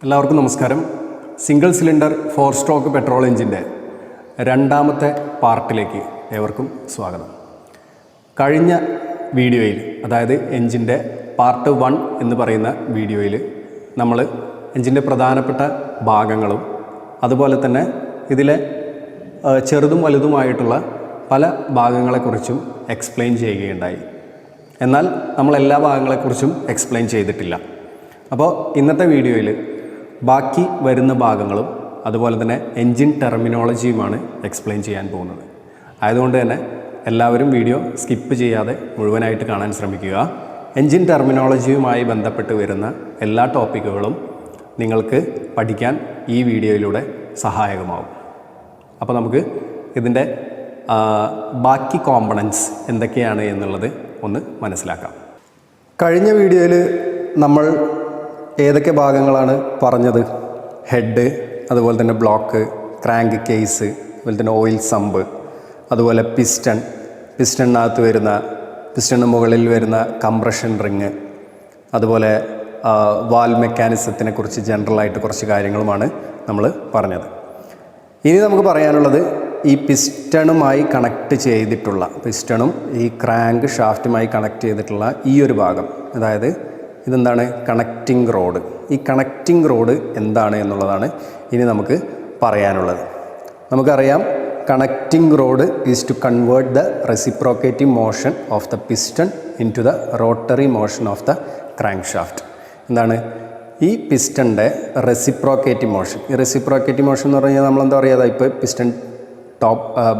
എല്ലാവർക്കും നമസ്കാരം. Single cylinder 4 stroke petrol എഞ്ചിൻ്റെ രണ്ടാമത്തെ പാർട്ടിലേക്ക് ഏവർക്കും സ്വാഗതം. കഴിഞ്ഞ വീഡിയോയിൽ, അതായത് എഞ്ചിൻ്റെ പാർട്ട് 1 എന്ന് പറയുന്ന വീഡിയോയിൽ നമ്മൾ എഞ്ചിൻ്റെ പ്രധാനപ്പെട്ട ഭാഗങ്ങളും അതുപോലെ തന്നെ ഇതിലെ ചെറുതും വലുതുമായിട്ടുള്ള പല ഭാഗങ്ങളെക്കുറിച്ചും എക്സ്പ്ലെയിൻ ചെയ്യുകയുണ്ടായി. എന്നാൽ നമ്മൾ എല്ലാ ഭാഗങ്ങളെക്കുറിച്ചും എക്സ്പ്ലെയിൻ ചെയ്തിട്ടില്ല. അപ്പോൾ ഇന്നത്തെ വീഡിയോയിൽ ബാക്കി വരുന്ന ഭാഗങ്ങളും അതുപോലെ തന്നെ എൻജിൻ ടെർമിനോളജിയുമാണ് എക്സ്പ്ലെയിൻ ചെയ്യാൻ പോകുന്നത്. ആയതുകൊണ്ട് തന്നെ എല്ലാവരും വീഡിയോ സ്കിപ്പ് ചെയ്യാതെ മുഴുവനായിട്ട് കാണാൻ ശ്രമിക്കുക. എൻജിൻ ടെർമിനോളജിയുമായി ബന്ധപ്പെട്ട് വരുന്ന എല്ലാ ടോപ്പിക്കുകളും നിങ്ങൾക്ക് പഠിക്കാൻ ഈ വീഡിയോയിലൂടെ സഹായകമാവും. അപ്പോൾ നമുക്ക് ഇതിൻ്റെ ബാക്കി കോമ്പണൻസ് എന്തൊക്കെയാണ് എന്നുള്ളത് ഒന്ന് മനസ്സിലാക്കാം. കഴിഞ്ഞ വീഡിയോയിൽ നമ്മൾ ഏതൊക്കെ ഭാഗങ്ങളാണ് പറഞ്ഞത്? ഹെഡ്, അതുപോലെ തന്നെ ബ്ലോക്ക്, ക്രാങ്ക് കേസ്, അതുപോലെ തന്നെ ഓയിൽ സമ്പ്, അതുപോലെ പിസ്റ്റണിനകത്ത് വരുന്ന പിസ്റ്റണിന് മുകളിൽ വരുന്ന കംപ്രഷൻ റിങ്, അതുപോലെ വാൽവ് മെക്കാനിസത്തിനെ കുറിച്ച് ജനറലായിട്ട് കുറച്ച് കാര്യങ്ങളുമാണ് നമ്മൾ പറഞ്ഞത്. ഇനി നമുക്ക് പറയാനുള്ളത് ഈ പിസ്റ്റണുമായി കണക്ട് ചെയ്തിട്ടുള്ള, പിസ്റ്റണും ഈ ക്രാങ്ക് ഷാഫ്റ്റുമായി കണക്ട് ചെയ്തിട്ടുള്ള ഈ ഒരു ഭാഗം, അതായത് ഇതെന്താണ്? Connecting rod. ഈ കണക്റ്റിംഗ് റോഡ് എന്താണ് എന്നുള്ളതാണ് ഇനി നമുക്ക് പറയാനുള്ളത്. നമുക്കറിയാം, connecting rod is to convert the reciprocating motion of the piston into the rotary motion of the crank shaft. എന്താണ് ഈ പിസ്റ്റണിൻ്റെ റെസിപ്രോക്കേറ്റിംഗ് മോഷൻ? ഈ റെസിപ്രോക്കേറ്റിംഗ് മോഷൻ എന്ന് പറഞ്ഞാൽ നമ്മളെന്താ പറയുക, ഇപ്പോൾ പിസ്റ്റൺ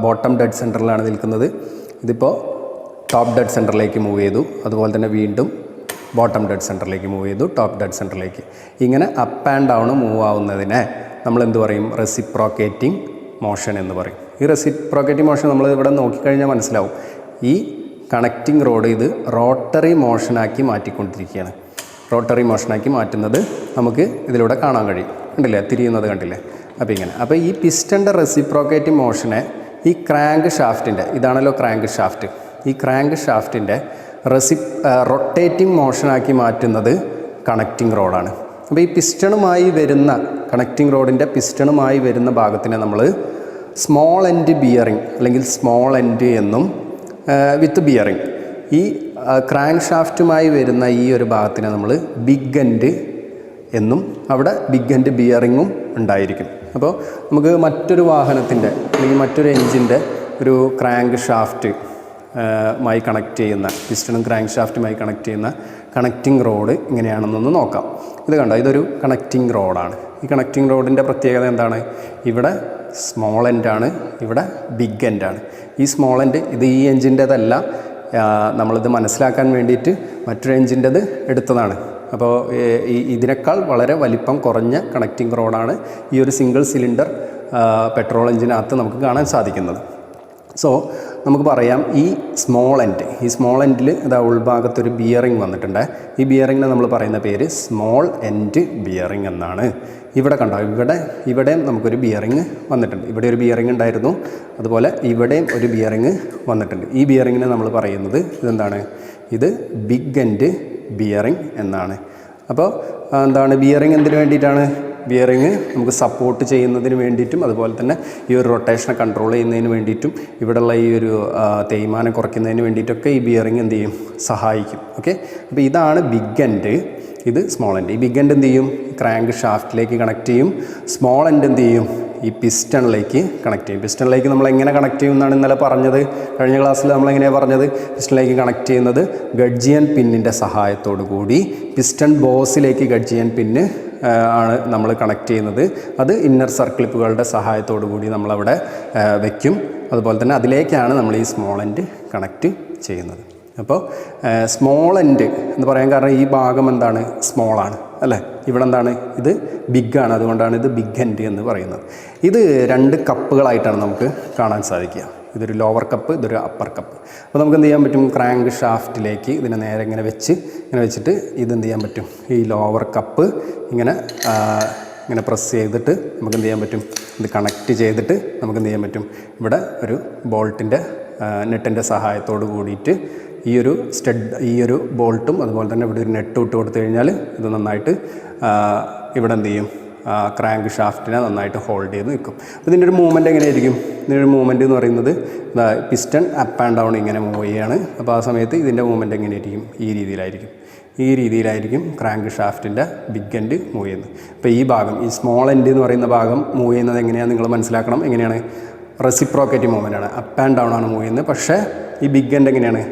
ബോട്ടം ഡെഡ് സെൻറ്ററിലാണ് നിൽക്കുന്നത്. ഇതിപ്പോൾ ടോപ്പ് ഡെഡ് സെൻറ്ററിലേക്ക് മൂവ് ചെയ്തു, അതുപോലെ തന്നെ വീണ്ടും ബോട്ടം ഡെഡ് സെൻറ്ററിലേക്ക് മൂവ് ചെയ്തു, ടോപ്പ് ഡെഡ് സെൻറ്ററിലേക്ക്. ഇങ്ങനെ അപ്പ് ആൻഡ് ഡൗൺ മൂവ് ആവുന്നതിനെ നമ്മൾ എന്ത് പറയും? റെസിപ്രോക്കേറ്റിംഗ് മോഷൻ എന്ന് പറയും. ഈ റെസിപ്രോക്കേറ്റിംഗ് മോഷൻ നമ്മൾ ഇവിടെ നോക്കിക്കഴിഞ്ഞാൽ മനസ്സിലാവും. ഈ കണക്റ്റിംഗ് റോഡ് ഇത് റോട്ടറി മോഷനാക്കി മാറ്റിക്കൊണ്ടിരിക്കുകയാണ്. റോട്ടറി മോഷനാക്കി മാറ്റുന്നത് നമുക്ക് ഇതിലൂടെ കാണാൻ കഴിയും. കണ്ടില്ലേ? തിരിയുന്നത് കണ്ടില്ലേ? അപ്പോൾ ഈ പിസ്റ്റൻ്റെ റെസിപ്രോക്കേറ്റിംഗ് മോഷനെ ഈ ക്രാങ്ക് ഷാഫ്റ്റിൻ്റെ, ഇതാണല്ലോ ക്രാങ്ക് ഷാഫ്റ്റ്, ഈ ക്രാങ്ക് ഷാഫ്റ്റിൻ്റെ റൊട്ടേറ്റിംഗ് മോഷനാക്കി മാറ്റുന്നത് കണക്റ്റിംഗ് റോഡാണ്. അപ്പോൾ ഈ പിസ്റ്റണുമായി വരുന്ന, കണക്റ്റിംഗ് റോഡിൻ്റെ പിസ്റ്റണുമായി വരുന്ന ഭാഗത്തിനെ നമ്മൾ സ്മോൾ എൻഡ് ബിയറിംഗ് അല്ലെങ്കിൽ സ്മോൾ എൻഡ് എന്നും വിത്ത് ബിയറിംഗ്, ഈ ക്രാങ്ക് ഷാഫ്റ്റുമായി വരുന്ന ഈ ഒരു ഭാഗത്തിനെ നമ്മൾ ബിഗ് എൻഡ് എന്നും, അവിടെ ബിഗ് എൻഡ് ബിയറിങ്ങും ഉണ്ടായിരിക്കും. അപ്പോൾ നമുക്ക് മറ്റൊരു വാഹനത്തിൻ്റെ അല്ലെങ്കിൽ മറ്റൊരു എൻജിൻ്റെ ഒരു ക്രാങ്ക് ഷാഫ്റ്റ് മായി കണക്ട് ചെയ്യുന്ന, പിസ്റ്റണും ക്രാങ്ക് ഷാഫ്റ്റുമായി കണക്ട് ചെയ്യുന്ന കണക്റ്റിംഗ് റോഡ് ഇങ്ങനെയാണെന്നൊന്ന് നോക്കാം. ഇത് കണ്ടോ? ഇതൊരു കണക്റ്റിംഗ് റോഡാണ്. ഈ കണക്റ്റിംഗ് റോഡിൻ്റെ പ്രത്യേകത എന്താണ്? ഇവിടെ സ്മോൾ എൻഡാണ്, ഇവിടെ ബിഗ് എൻഡാണ്. ഈ സ്മോൾ എൻഡ് ഇത് ഈ എൻജിൻ്റെതല്ല, നമ്മളിത് മനസ്സിലാക്കാൻ വേണ്ടിയിട്ട് മറ്റൊരു എൻജിൻ്റെത് എടുത്തതാണ്. അപ്പോൾ ഇതിനേക്കാൾ വളരെ വലിപ്പം കുറഞ്ഞ കണക്റ്റിംഗ് റോഡാണ് ഈ ഒരു സിംഗിൾ സിലിണ്ടർ പെട്രോൾ എഞ്ചിനകത്ത് നമുക്ക് കാണാൻ സാധിക്കുന്നത്. സോ നമുക്ക് പറയാം, ഈ സ്മോൾ എൻഡിൽ ഇതാ ഉൾഭാഗത്തൊരു ബിയറിംഗ് വന്നിട്ടുണ്ട്. ഈ ബിയറിങ്ങിനെ നമ്മൾ പറയുന്ന പേര് സ്മോൾ എൻഡ് ബിയറിംഗ് എന്നാണ്. ഇവിടെ കണ്ടോ? ഇവിടെയും നമുക്കൊരു ബിയറിംഗ് വന്നിട്ടുണ്ട്. ഇവിടെ ഒരു ബിയറിംഗ് ഉണ്ടായിരുന്നു, അതുപോലെ ഇവിടെയും ഒരു ബിയറിംഗ് വന്നിട്ടുണ്ട്. ഈ ബിയറിങ്ങിനെ നമ്മൾ പറയുന്നത് ഇതെന്താണ്? ഇത് ബിഗ് എൻഡ് ബിയറിംഗ് എന്നാണ്. അപ്പോൾ എന്താണ് ബിയറിംഗ്? എന്തിനു വേണ്ടിയിട്ടാണ്? ബിയറിങ് നമുക്ക് സപ്പോർട്ട് ചെയ്യുന്നതിന് വേണ്ടിയിട്ടും, അതുപോലെ തന്നെ ഈ ഒരു റൊട്ടേഷനെ കൺട്രോൾ ചെയ്യുന്നതിന് വേണ്ടിയിട്ടും, ഇവിടെയുള്ള ഈ ഒരു തേയ്മാനം കുറയ്ക്കുന്നതിന് വേണ്ടിയിട്ടൊക്കെ ഈ ബിയറിങ് എന്ത് ചെയ്യും? സഹായിക്കും. ഓക്കെ, അപ്പോൾ ഇതാണ് ബിഗ് എൻഡ്, ഇത് സ്മോൾ എൻഡ്. ഈ ബിഗ് എൻഡ് എന്ത് ചെയ്യും? ക്രാങ്ക് ഷാഫ്റ്റിലേക്ക് കണക്ട് ചെയ്യും. സ്മോൾ എൻഡ് എന്ത് ചെയ്യും? ഈ പിസ്റ്റണിലേക്ക് കണക്ട് ചെയ്യും. പിസ്റ്റണിലേക്ക് നമ്മൾ എങ്ങനെ കണക്ട് ചെയ്യും എന്നാണ് ഇന്നലെ പറഞ്ഞത്. കഴിഞ്ഞ ക്ലാസ്സിൽ നമ്മളെങ്ങനെയാണ് പറഞ്ഞത്? പിസ്റ്റണിലേക്ക് കണക്ട് ചെയ്യുന്നത് ഗഡ്ജിയൻ പിന്നിൻ്റെ സഹായത്തോടു കൂടി പിസ്റ്റൺ ബോസിലേക്ക് ഗഡ്ജിയൻ പിന്ന് ആണ് നമ്മൾ കണക്ട് ചെയ്യുന്നത്. അത് ഇന്നർ സർക്ലിപ്പുകളുടെ സഹായത്തോടു കൂടി നമ്മളവിടെ വയ്ക്കും. അതുപോലെ തന്നെ അതിലേക്കാണ് നമ്മൾ ഈ സ്മോൾ എൻഡ് കണക്ട് ചെയ്യുന്നത്. അപ്പോൾ സ്മോൾ എൻഡ് എന്ന് പറയാൻ കാരണം ഈ ഭാഗം എന്താണ്? സ്മോളാണ് അല്ലേ? ഇവിടെ എന്താണ്? ഇത് ബിഗാണ്. അതുകൊണ്ടാണ് ഇത് ബിഗ് എൻഡ് എന്ന് പറയുന്നത്. ഇത് 2 കപ്പുകളായിട്ടാണ് നമുക്ക് കാണാൻ സാധിക്കുക. ഇതൊരു ലോവർ കപ്പ്, ഇതൊരു അപ്പർ കപ്പ്. അപ്പോൾ നമുക്ക് എന്ത് ചെയ്യാൻ പറ്റും? ക്രാങ്ക് ഷാഫ്റ്റിലേക്ക് ഇതിനെ നേരെ ഇങ്ങനെ വെച്ചിട്ട് ഇതെന്ത് ചെയ്യാൻ പറ്റും? ഈ ലോവർ കപ്പ് ഇങ്ങനെ പ്രസ് ചെയ്തിട്ട് നമുക്ക് എന്ത് ചെയ്യാൻ പറ്റും? ഇത് കണക്ട് ചെയ്തിട്ട് നമുക്ക് എന്ത് ചെയ്യാൻ പറ്റും? ഇവിടെ ഒരു ബോൾട്ടിൻ്റെ നെറ്റിൻ്റെ സഹായത്തോട് കൂടിയിട്ട് ഈ ഒരു ബോൾട്ടും അതുപോലെ തന്നെ ഇവിടെ ഒരു നെറ്റ് ഇട്ട് കൊടുത്തു കഴിഞ്ഞാൽ ഇത് നന്നായിട്ട് ഇവിടെ എന്ത് ചെയ്യും, ക്രാങ്ക് ഷാഫ്റ്റിനെ നന്നായിട്ട് ഹോൾഡ് ചെയ്ത് നിൽക്കും. അപ്പോൾ ഇതിൻ്റെ ഒരു മൂവ്മെൻറ്റ് എങ്ങനെയായിരിക്കും? ഇതിൻ്റെ ഒരു മൂവ്മെൻറ്റ് എന്ന് പറയുന്നത് പിസ്റ്റൺ അപ്പ് ആൻഡ് ഡൗൺ ഇങ്ങനെ മൂവ് ചെയ്യുകയാണ്. അപ്പോൾ ആ സമയത്ത് ഇതിൻ്റെ മൂവ്മെൻറ്റ് എങ്ങനെയായിരിക്കും? ഈ രീതിയിലായിരിക്കും ക്രാങ്ക് ഷാഫ്റ്റിൻ്റെ ബിഗ് എൻഡ് മൂവ് ചെയ്യുന്നത്. അപ്പോൾ ഈ ഭാഗം, ഈ സ്മോൾ എൻഡ് എന്ന് പറയുന്ന ഭാഗം മൂവ് ചെയ്യുന്നത് എങ്ങനെയാണ് നിങ്ങൾ മനസ്സിലാക്കണം. എങ്ങനെയാണ്? റെസിപ്രോക്കേറ്റിംഗ് മൂവ്മെൻ്റ് ആണ്, അപ്പ് ആൻഡ് ഡൗൺ ആണ് മൂവ് ചെയ്യുന്നത്. പക്ഷേ ഈ ബിഗ് എൻഡ് എങ്ങനെയാണ്?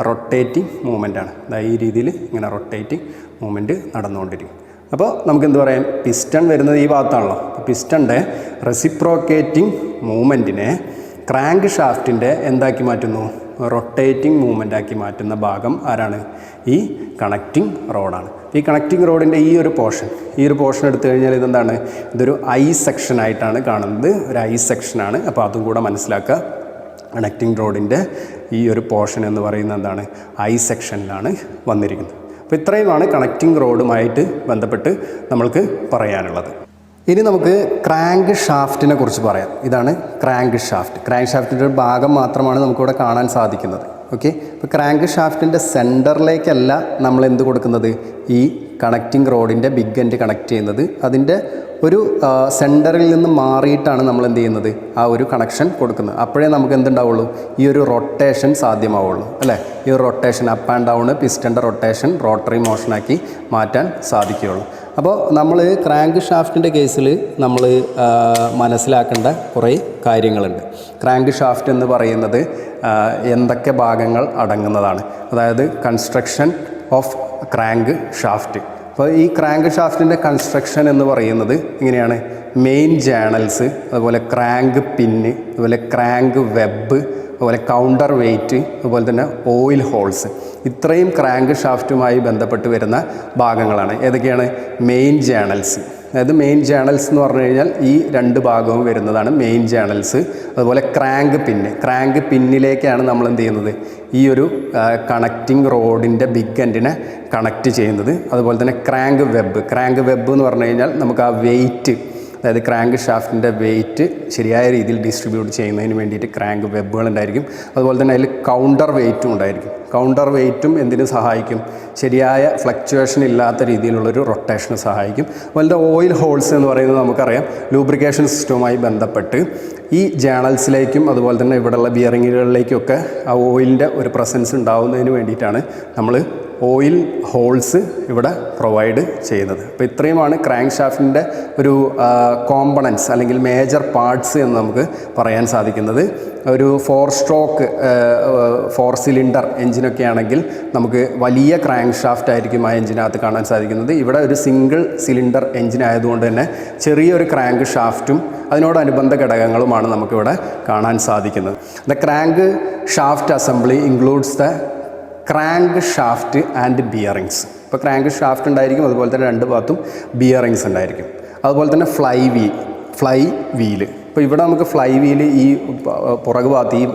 റൊട്ടേറ്റിംഗ് മൂവ്മെൻ്റ് ആണ്. ഈ രീതിയിൽ ഇങ്ങനെ റൊട്ടേറ്റിംഗ് മൂവ്മെൻറ്റ് നടന്നുകൊണ്ടിരിക്കും. അപ്പോൾ നമുക്ക് എന്ത് പറയാം? പിസ്റ്റൺ വരുന്നത് ഈ ഭാഗത്താണല്ലോ. പിസ്റ്റൻ്റെ റെസിപ്രോക്കേറ്റിംഗ് മൂവ്മെൻറ്റിനെ ക്രാങ്ക് ഷാഫ്റ്റിൻ്റെ എന്താക്കി മാറ്റുന്നു? റൊട്ടേറ്റിംഗ് മൂവ്മെൻ്റ് ആക്കി മാറ്റുന്ന ഭാഗം ആരാണ്? ഈ കണക്റ്റിംഗ് റോഡാണ്. ഈ കണക്റ്റിംഗ് റോഡിൻ്റെ ഈ ഒരു പോർഷൻ എടുത്തു കഴിഞ്ഞാൽ ഇതെന്താണ്? ഇതൊരു ഐ സെക്ഷനായിട്ടാണ് കാണുന്നത്, ഒരു ഐ സെക്ഷനാണ്. അപ്പോൾ അതും കൂടെ മനസ്സിലാക്കുക. കണക്റ്റിംഗ് റോഡിൻ്റെ ഈ ഒരു പോർഷൻ എന്ന് പറയുന്നത് എന്താണ്? ഐ സെക്ഷനിലാണ് വന്നിരിക്കുന്നത്. അപ്പോൾ ഇത്രയുമാണ് കണക്റ്റിംഗ് റോഡുമായിട്ട് ബന്ധപ്പെട്ട് നമ്മൾക്ക് പറയാനുള്ളത്. ഇനി നമുക്ക് ക്രാങ്ക് ഷാഫ്റ്റിനെ കുറിച്ച് പറയാം. ഇതാണ് ക്രാങ്ക് ഷാഫ്റ്റിൻ്റെ ഒരു ഭാഗം മാത്രമാണ് നമുക്കിവിടെ കാണാൻ സാധിക്കുന്നത്. ഓക്കെ, ഇപ്പോൾ ക്രാങ്ക് ഷാഫ്റ്റിൻ്റെ സെൻറ്ററിലേക്കല്ല നമ്മൾ എന്ത് കൊടുക്കുന്നത്? ഈ കണക്റ്റിംഗ് റോഡിൻ്റെ ബിഗ് എൻഡ് കണക്ട് ചെയ്യുന്നത്. അതിൻ്റെ ഒരു സെൻറ്ററിൽ നിന്ന് മാറിയിട്ടാണ് നമ്മൾ എന്ത് ചെയ്യുന്നത്? ആ ഒരു കണക്ഷൻ കൊടുക്കുന്നത്. അപ്പോഴേ നമുക്ക് എന്തുണ്ടാവുള്ളൂ? ഈ ഒരു റൊട്ടേഷൻ സാധ്യമാവുള്ളൂ, അല്ലേ? ഈ ഒരു റൊട്ടേഷൻ അപ്പ് ആൻഡ് ഡൗൺ പിസ്റ്റൻ്റെ റൊട്ടേഷൻ റോട്ടറി മോഷനാക്കി മാറ്റാൻ സാധിക്കുകയുള്ളൂ. അപ്പോൾ നമ്മൾ ക്രാങ്ക് ഷാഫ്റ്റിൻ്റെ കേസിൽ നമ്മൾ മനസ്സിലാക്കേണ്ട കുറേ കാര്യങ്ങളുണ്ട്. ക്രാങ്ക് ഷാഫ്റ്റ് എന്ന് പറയുന്നത് എന്തൊക്കെ ഭാഗങ്ങൾ അടങ്ങുന്നതാണ്? അതായത് കൺസ്ട്രക്ഷൻ ഓഫ് ക്രാങ്ക് ഷാഫ്റ്റ്. അപ്പോൾ ഈ ക്രാങ്ക് ഷാഫ്റ്റിൻ്റെ കൺസ്ട്രക്ഷൻ എന്ന് പറയുന്നത് ഇങ്ങനെയാണ്: മെയിൻ ജേണൽസ്, അതുപോലെ ക്രാങ്ക് പിന്ന്, അതുപോലെ ക്രാങ്ക് വെബ്, അതുപോലെ കൗണ്ടർ വെയ്റ്റ്, അതുപോലെ തന്നെ ഓയിൽ ഹോൾസ്. ഇത്രയും ക്രാങ്ക് ഷാഫ്റ്റുമായി ബന്ധപ്പെട്ട് വരുന്ന ഭാഗങ്ങളാണ്. ഏതൊക്കെയാണ്? Main journals. അതായത് മെയിൻ ജേണൽസ് എന്ന് പറഞ്ഞു കഴിഞ്ഞാൽ ഈ രണ്ട് ഭാഗവും വരുന്നതാണ് മെയിൻ ജേണൽസ്. അതുപോലെ ക്രാങ്ക് പിന്നിലേക്കാണ് നമ്മൾ എന്ത് ചെയ്യുന്നത്? ഈ ഒരു കണക്റ്റിംഗ് റോഡിൻ്റെ ബിഗ് എൻഡിനെ കണക്റ്റ് ചെയ്യുന്നത്. അതുപോലെ തന്നെ ക്രാങ്ക് വെബ് എന്ന് പറഞ്ഞു കഴിഞ്ഞാൽ നമുക്ക് ആ വെയ്റ്റ്, അതായത് ക്രാങ്ക് ഷാഫ്റ്റിൻ്റെ വെയ്റ്റ് ശരിയായ രീതിയിൽ ഡിസ്ട്രിബ്യൂട്ട് ചെയ്യുന്നതിന് വേണ്ടിയിട്ട് ക്രാങ്ക് വെബുകൾ ഉണ്ടായിരിക്കും. അതുപോലെ തന്നെ അതിൽ കൗണ്ടർ വെയ്റ്റും ഉണ്ടായിരിക്കും. കൗണ്ടർ വെയ്റ്റും എന്തിനു സഹായിക്കും? ശരിയായ ഫ്ലക്ച്വേഷൻ ഇല്ലാത്ത രീതിയിലുള്ളൊരു റൊട്ടേഷന് സഹായിക്കും. അതുപോലെ ഓയിൽ ഹോൾസ് എന്ന് പറയുന്നത് നമുക്കറിയാം, ലൂബ്രിക്കേഷൻ സിസ്റ്റവുമായി ബന്ധപ്പെട്ട് ഈ ജേണൽസിലേക്കും അതുപോലെ തന്നെ ഇവിടെയുള്ള ബിയറിങ്ങുകളിലേക്കൊക്കെ ആ ഓയിലിൻ്റെ ഒരു പ്രസൻസ് ഉണ്ടാവുന്നതിന് വേണ്ടിയിട്ടാണ് നമ്മൾ ഓയിൽ ഹോൾസ് ഇവിടെ പ്രൊവൈഡ് ചെയ്യുന്നത്. അപ്പോൾ ഇത്രയുമാണ് ക്രാങ്ക് ഷാഫ്റ്റിൻ്റെ ഒരു കോമ്പണൻസ് അല്ലെങ്കിൽ മേജർ പാർട്സ് എന്ന് നമുക്ക് പറയാൻ സാധിക്കുന്നത്. ഒരു 4 സ്ട്രോക്ക് 4 സിലിണ്ടർ എഞ്ചിനൊക്കെ ആണെങ്കിൽ നമുക്ക് വലിയ ക്രാങ്ക് ഷാഫ്റ്റ് ആയിരിക്കും ആ എഞ്ചിനകത്ത് കാണാൻ സാധിക്കുന്നത്. ഇവിടെ ഒരു സിംഗിൾ സിലിണ്ടർ എഞ്ചിൻ ആയതുകൊണ്ട് തന്നെ ചെറിയൊരു ക്രാങ്ക് ഷാഫ്റ്റും അതിനോടനുബന്ധ ഘടകങ്ങളുമാണ് നമുക്കിവിടെ കാണാൻ സാധിക്കുന്നത്. The crank shaft assembly includes the crank shaft and bearings. ഇപ്പോൾ ക്രാങ്ക് ഷാഫ്റ്റ് ഉണ്ടായിരിക്കും, അതുപോലെ തന്നെ രണ്ട് ഭാഗത്തും ബിയറിങ്സ് ഉണ്ടായിരിക്കും. അതുപോലെ തന്നെ ഫ്ലൈ വീല്. ഇപ്പോൾ ഇവിടെ നമുക്ക് ഫ്ലൈ വീല് ഈ പുറകു ഭാഗത്ത് ഈ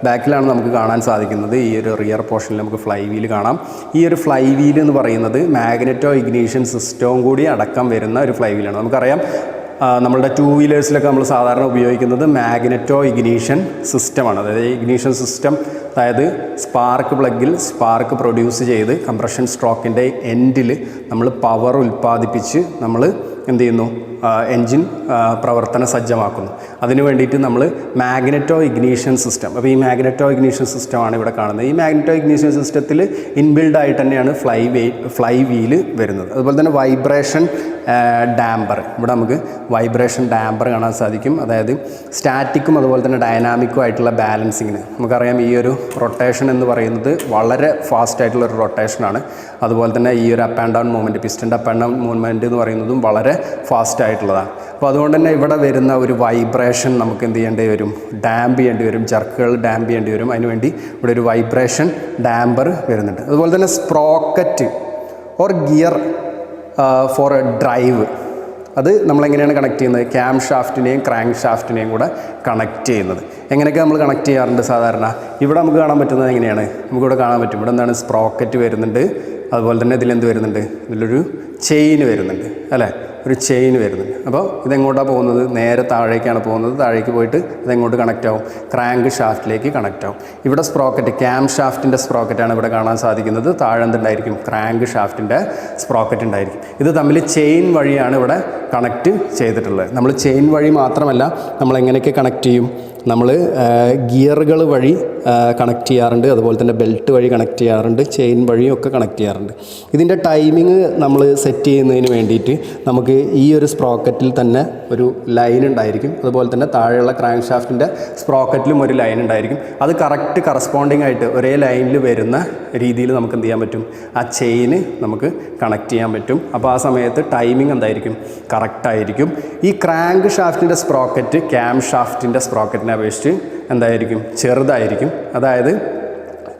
ബാക്കിലാണ് നമുക്ക് കാണാൻ സാധിക്കുന്നത്. ഈ ഒരു റിയർ പോർഷനിൽ നമുക്ക് ഫ്ലൈ വീല് കാണാം. ഈ ഒരു ഫ്ലൈ വീല് എന്ന് പറയുന്നത് മാഗ്നറ്റോ ഇഗ്നീഷൻ സിസ്റ്റവും കൂടി അടക്കം വരുന്ന ഒരു ഫ്ലൈ വീലാണ്. നമുക്കറിയാം നമ്മളുടെ 2 വീലേഴ്സിലൊക്കെ നമ്മൾ സാധാരണ ഉപയോഗിക്കുന്നത് മാഗ്നറ്റോ ഇഗ്നീഷൻ സിസ്റ്റമാണ്. അതായത് ഇഗ്നീഷൻ സിസ്റ്റം, അതായത് സ്പാർക്ക് പ്ലഗിൽ സ്പാർക്ക് പ്രൊഡ്യൂസ് ചെയ്ത് കംപ്രഷൻ സ്ട്രോക്കിൻ്റെ എൻഡിൽ നമ്മൾ പവർ ഉൽപ്പാദിപ്പിച്ച് നമ്മൾ എന്ത് ചെയ്യുന്നു? എൻജിൻ പ്രവർത്തന സജ്ജമാക്കുന്നു. അതിനു വേണ്ടിയിട്ട് നമ്മൾ മാഗ്നറ്റോ ഇഗ്നീഷൻ സിസ്റ്റം, അപ്പോൾ ഈ മാഗ്നറ്റോ ഇഗ്നീഷൻ സിസ്റ്റമാണ് ഇവിടെ കാണുന്നത്. ഈ മാഗ്നറ്റോ ഇഗ്നീഷൻ സിസ്റ്റത്തിൽ ഇൻബിൽഡായിട്ട് തന്നെയാണ് ഫ്ലൈ വീല് വരുന്നത്. അതുപോലെ തന്നെ വൈബ്രേഷൻ ഡാമ്പർ, ഇവിടെ നമുക്ക് വൈബ്രേഷൻ ഡാമ്പർ കാണാൻ സാധിക്കും. അതായത് സ്റ്റാറ്റിക്കും അതുപോലെ തന്നെ ഡൈനാമിക്കും ആയിട്ടുള്ള ബാലൻസിങ്ങിന് നമുക്കറിയാം ഈ ഒരു റൊട്ടേഷൻ എന്ന് പറയുന്നത് വളരെ ഫാസ്റ്റ് ആയിട്ടുള്ളൊരു റൊട്ടേഷനാണ്. അതുപോലെ തന്നെ ഈ ഒരു അപ്പ് ആൻഡ് ഡൗൺ മൂവ്മെൻറ്റ്, പിസ്റ്റൻ്റെ അപ്പ് ആൻഡ് ഡൗൺ മൂവ്മെൻറ്റ് എന്ന് പറയുന്നതും വളരെ ഫാസ്റ്റ് ആയിട്ടുള്ളതാണ്. അപ്പോൾ അതുകൊണ്ട് തന്നെ ഇവിടെ വരുന്ന ഒരു വൈബ്രേഷൻ നമുക്ക് എന്ത് ചെയ്യേണ്ടി വരും? ഡാമ്പ് ചെയ്യേണ്ടി വരും, ജർക്കുകൾ ഡാമ്പ് ചെയ്യേണ്ടി വരും. അതിനുവേണ്ടി ഇവിടെ ഒരു വൈബ്രേഷൻ ഡാമ്പർ വരുന്നുണ്ട്. അതുപോലെ തന്നെ sprocket or gear for a drive, അത് നമ്മളെങ്ങനെയാണ് കണക്ട് ചെയ്യുന്നത്? ക്യാം ഷാഫ്റ്റിനെയും ക്രാങ്ക് ഷാഫ്റ്റിനെയും കൂടെ കണക്ട് ചെയ്യുന്നത്. എങ്ങനെയൊക്കെ നമ്മൾ കണക്ട് ചെയ്യാറുണ്ട് സാധാരണ? ഇവിടെ നമുക്ക് കാണാൻ പറ്റുന്നത് എങ്ങനെയാണ്? നമുക്കിവിടെ കാണാൻ പറ്റും. ഇവിടെ എന്താണ്? സ്പ്രോക്കറ്റ് വരുന്നുണ്ട്. അതുപോലെ തന്നെ ഇതിലെന്ത് വരുന്നുണ്ട്? ഇതിലൊരു ചെയിൻ വരുന്നുണ്ട്, അല്ലേ? ഒരു ചെയിൻ വരുന്നുണ്ട്. അപ്പോൾ ഇതെങ്ങോട്ടാണ് പോകുന്നത്? നേരെ താഴേക്കാണ് പോകുന്നത്. താഴേക്ക് പോയിട്ട് ഇതെങ്ങോട്ട് കണക്റ്റ് ആവും? ക്രാങ്ക് ഷാഫ്റ്റിലേക്ക് കണക്റ്റ് ആവും. ഇവിടെ സ്പ്രോക്കറ്റ്, ക്യാം ഷാഫ്റ്റിൻ്റെ സ്പ്രോക്കറ്റാണ് ഇവിടെ കാണാൻ സാധിക്കുന്നത്. താഴെ എന്തുണ്ടായിരിക്കും? ക്രാങ്ക് ഷാഫ്റ്റിൻ്റെ സ്പ്രോക്കറ്റ് ഉണ്ടായിരിക്കും. ഇത് തമ്മിൽ ചെയിൻ വഴിയാണ് ഇവിടെ കണക്റ്റ് ചെയ്തിട്ടുള്ളത്. നമ്മൾ ചെയിൻ വഴി മാത്രമല്ല, നമ്മൾ എങ്ങനെയൊക്കെ കണക്ട് ചെയ്യും? നമ്മൾ ഗിയറുകൾ വഴി കണക്ട് ചെയ്യാറുണ്ട്, അതുപോലെ തന്നെ ബെൽറ്റ് വഴി കണക്ട് ചെയ്യാറുണ്ട്, ചെയിൻ വഴിയൊക്കെ കണക്ട് ചെയ്യാറുണ്ട്. ഇതിൻ്റെ ടൈമിങ് നമ്മൾ സെറ്റ് ചെയ്യുന്നതിന് വേണ്ടിയിട്ട് നമുക്ക് ഈ ഒരു സ്പ്രോക്കറ്റിൽ തന്നെ ഒരു ലൈൻ ഉണ്ടായിരിക്കും. അതുപോലെ തന്നെ താഴെയുള്ള ക്രാങ്ക് ഷാഫ്റ്റിൻ്റെ സ്പ്രോക്കറ്റിലും ഒരു ലൈൻ ഉണ്ടായിരിക്കും. അത് കറക്റ്റ് കറസ്പോണ്ടിങ് ആയിട്ട് ഒരേ ലൈനിൽ വരുന്ന രീതിയിൽ നമുക്ക് എന്ത് ചെയ്യാൻ പറ്റും? ആ ചെയിന് നമുക്ക് കണക്ട് ചെയ്യാൻ പറ്റും. അപ്പോൾ ആ സമയത്ത് ടൈമിംഗ് എന്തായിരിക്കും? കറക്റ്റായിരിക്കും. ഈ ക്രാങ്ക് ഷാഫ്റ്റിൻ്റെ സ്പ്രോക്കറ്റ് ക്യാം ഷാഫ്റ്റിൻ്റെ സ്പ്രോക്കറ്റിനെ അപേക്ഷിച്ച് എന്തായിരിക്കും? ചെറുതായിരിക്കും. അതായത്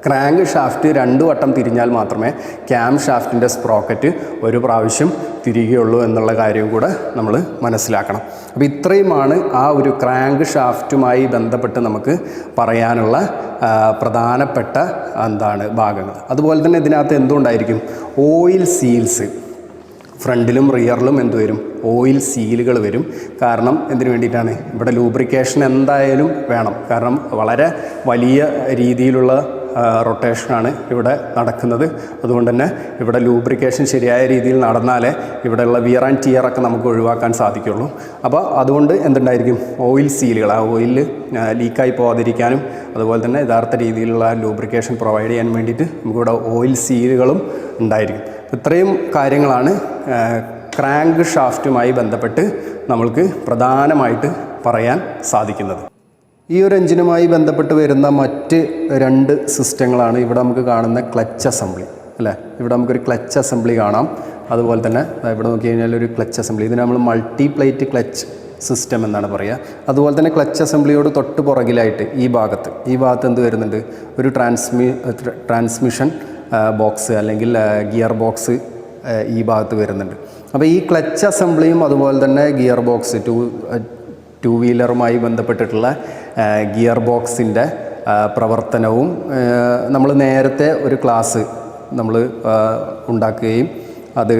ക്രാങ്ക് ഷാഫ്റ്റ് 2 വട്ടം തിരിഞ്ഞാൽ മാത്രമേ ക്യാം ഷാഫ്റ്റിൻ്റെ സ്പ്രോക്കറ്റ് ഒരു പ്രാവശ്യം തിരികെയുള്ളൂ എന്നുള്ള കാര്യം കൂടെ നമ്മൾ മനസ്സിലാക്കണം. അപ്പോൾ ഇത്രയുമാണ് ആ ഒരു ക്രാങ്ക് ഷാഫ്റ്റുമായി ബന്ധപ്പെട്ട് നമുക്ക് പറയാനുള്ള പ്രധാനപ്പെട്ട ഭാഗങ്ങൾ. അതുപോലെ തന്നെ ഇതിനകത്ത് എന്തുകൊണ്ടായിരിക്കും? ഓയിൽ സീൽസ് ഫ്രണ്ടിലും റിയറിലും എന്ത് വരും? ഓയിൽ സീലുകൾ വരും. കാരണം എന്തിനു വേണ്ടിയിട്ടാണ്? ഇവിടെ ലൂബ്രിക്കേഷൻ എന്തായാലും വേണം. കാരണം വളരെ വലിയ രീതിയിലുള്ള റൊട്ടേഷനാണ് ഇവിടെ നടക്കുന്നത്. അതുകൊണ്ട് തന്നെ ഇവിടെ ലൂബ്രിക്കേഷൻ ശരിയായ രീതിയിൽ നടന്നാലേ ഇവിടെയുള്ള വിയർ ആൻഡ് ടിയർ ഒക്കെ നമുക്ക് ഒഴിവാക്കാൻ സാധിക്കുള്ളൂ. അപ്പോൾ അതുകൊണ്ട് എന്തുണ്ടായിരിക്കും? ഓയിൽ സീലുകൾ, ആ ഓയിൽ ലീക്കായി പോകാതിരിക്കാനും അതുപോലെ തന്നെ യഥാർത്ഥ രീതിയിലുള്ള ലൂബ്രിക്കേഷൻ പ്രൊവൈഡ് ചെയ്യാൻ വേണ്ടിയിട്ട് നമുക്കിവിടെ ഓയിൽ സീലുകളും ഉണ്ടായിരിക്കും. ഇത്രയും കാര്യങ്ങളാണ് ക്രാങ്ക് ഷാഫ്റ്റുമായി ബന്ധപ്പെട്ട് നമ്മൾക്ക് പ്രധാനമായിട്ട് പറയാൻ സാധിക്കുന്നത്. ഈ ഒരു എഞ്ചിനുമായി ബന്ധപ്പെട്ട് വരുന്ന മറ്റ് 2 സിസ്റ്റങ്ങളാണ് ഇവിടെ നമുക്ക് കാണുന്ന ക്ലച്ച് അസംബ്ലി, അല്ലേ? ഇവിടെ നമുക്കൊരു ക്ലച്ച് അസംബ്ലി കാണാം. അതുപോലെ തന്നെ ഇവിടെ നോക്കി കഴിഞ്ഞാൽ ഒരു ക്ലച്ച് അസംബ്ലി, ഇതിന് നമ്മൾ മൾട്ടി പ്ലേറ്റ് ക്ലച്ച് സിസ്റ്റം എന്നാണ് പറയുക. അതുപോലെ തന്നെ ക്ലച്ച് അസംബ്ലിയോട് തൊട്ട് പുറകിലായിട്ട് ഈ ഭാഗത്ത് എന്ത് വരുന്നുണ്ട്? ഒരു ട്രാൻസ്മിഷൻ ബോക്സ് അല്ലെങ്കിൽ ഗിയർ ബോക്സ് ഈ ഭാഗത്ത് വരുന്നുണ്ട്. അപ്പോൾ ഈ ക്ലച്ച് അസംബ്ലിയും അതുപോലെ തന്നെ ഗിയർ ബോക്സ് ടു വീലറുമായി ബന്ധപ്പെട്ടിട്ടുള്ള ഗിയർ ബോക്സിൻ്റെ പ്രവർത്തനവും നമ്മൾ നേരത്തെ ഒരു ക്ലാസ് നമ്മൾ ഉണ്ടാക്കുകയും അത്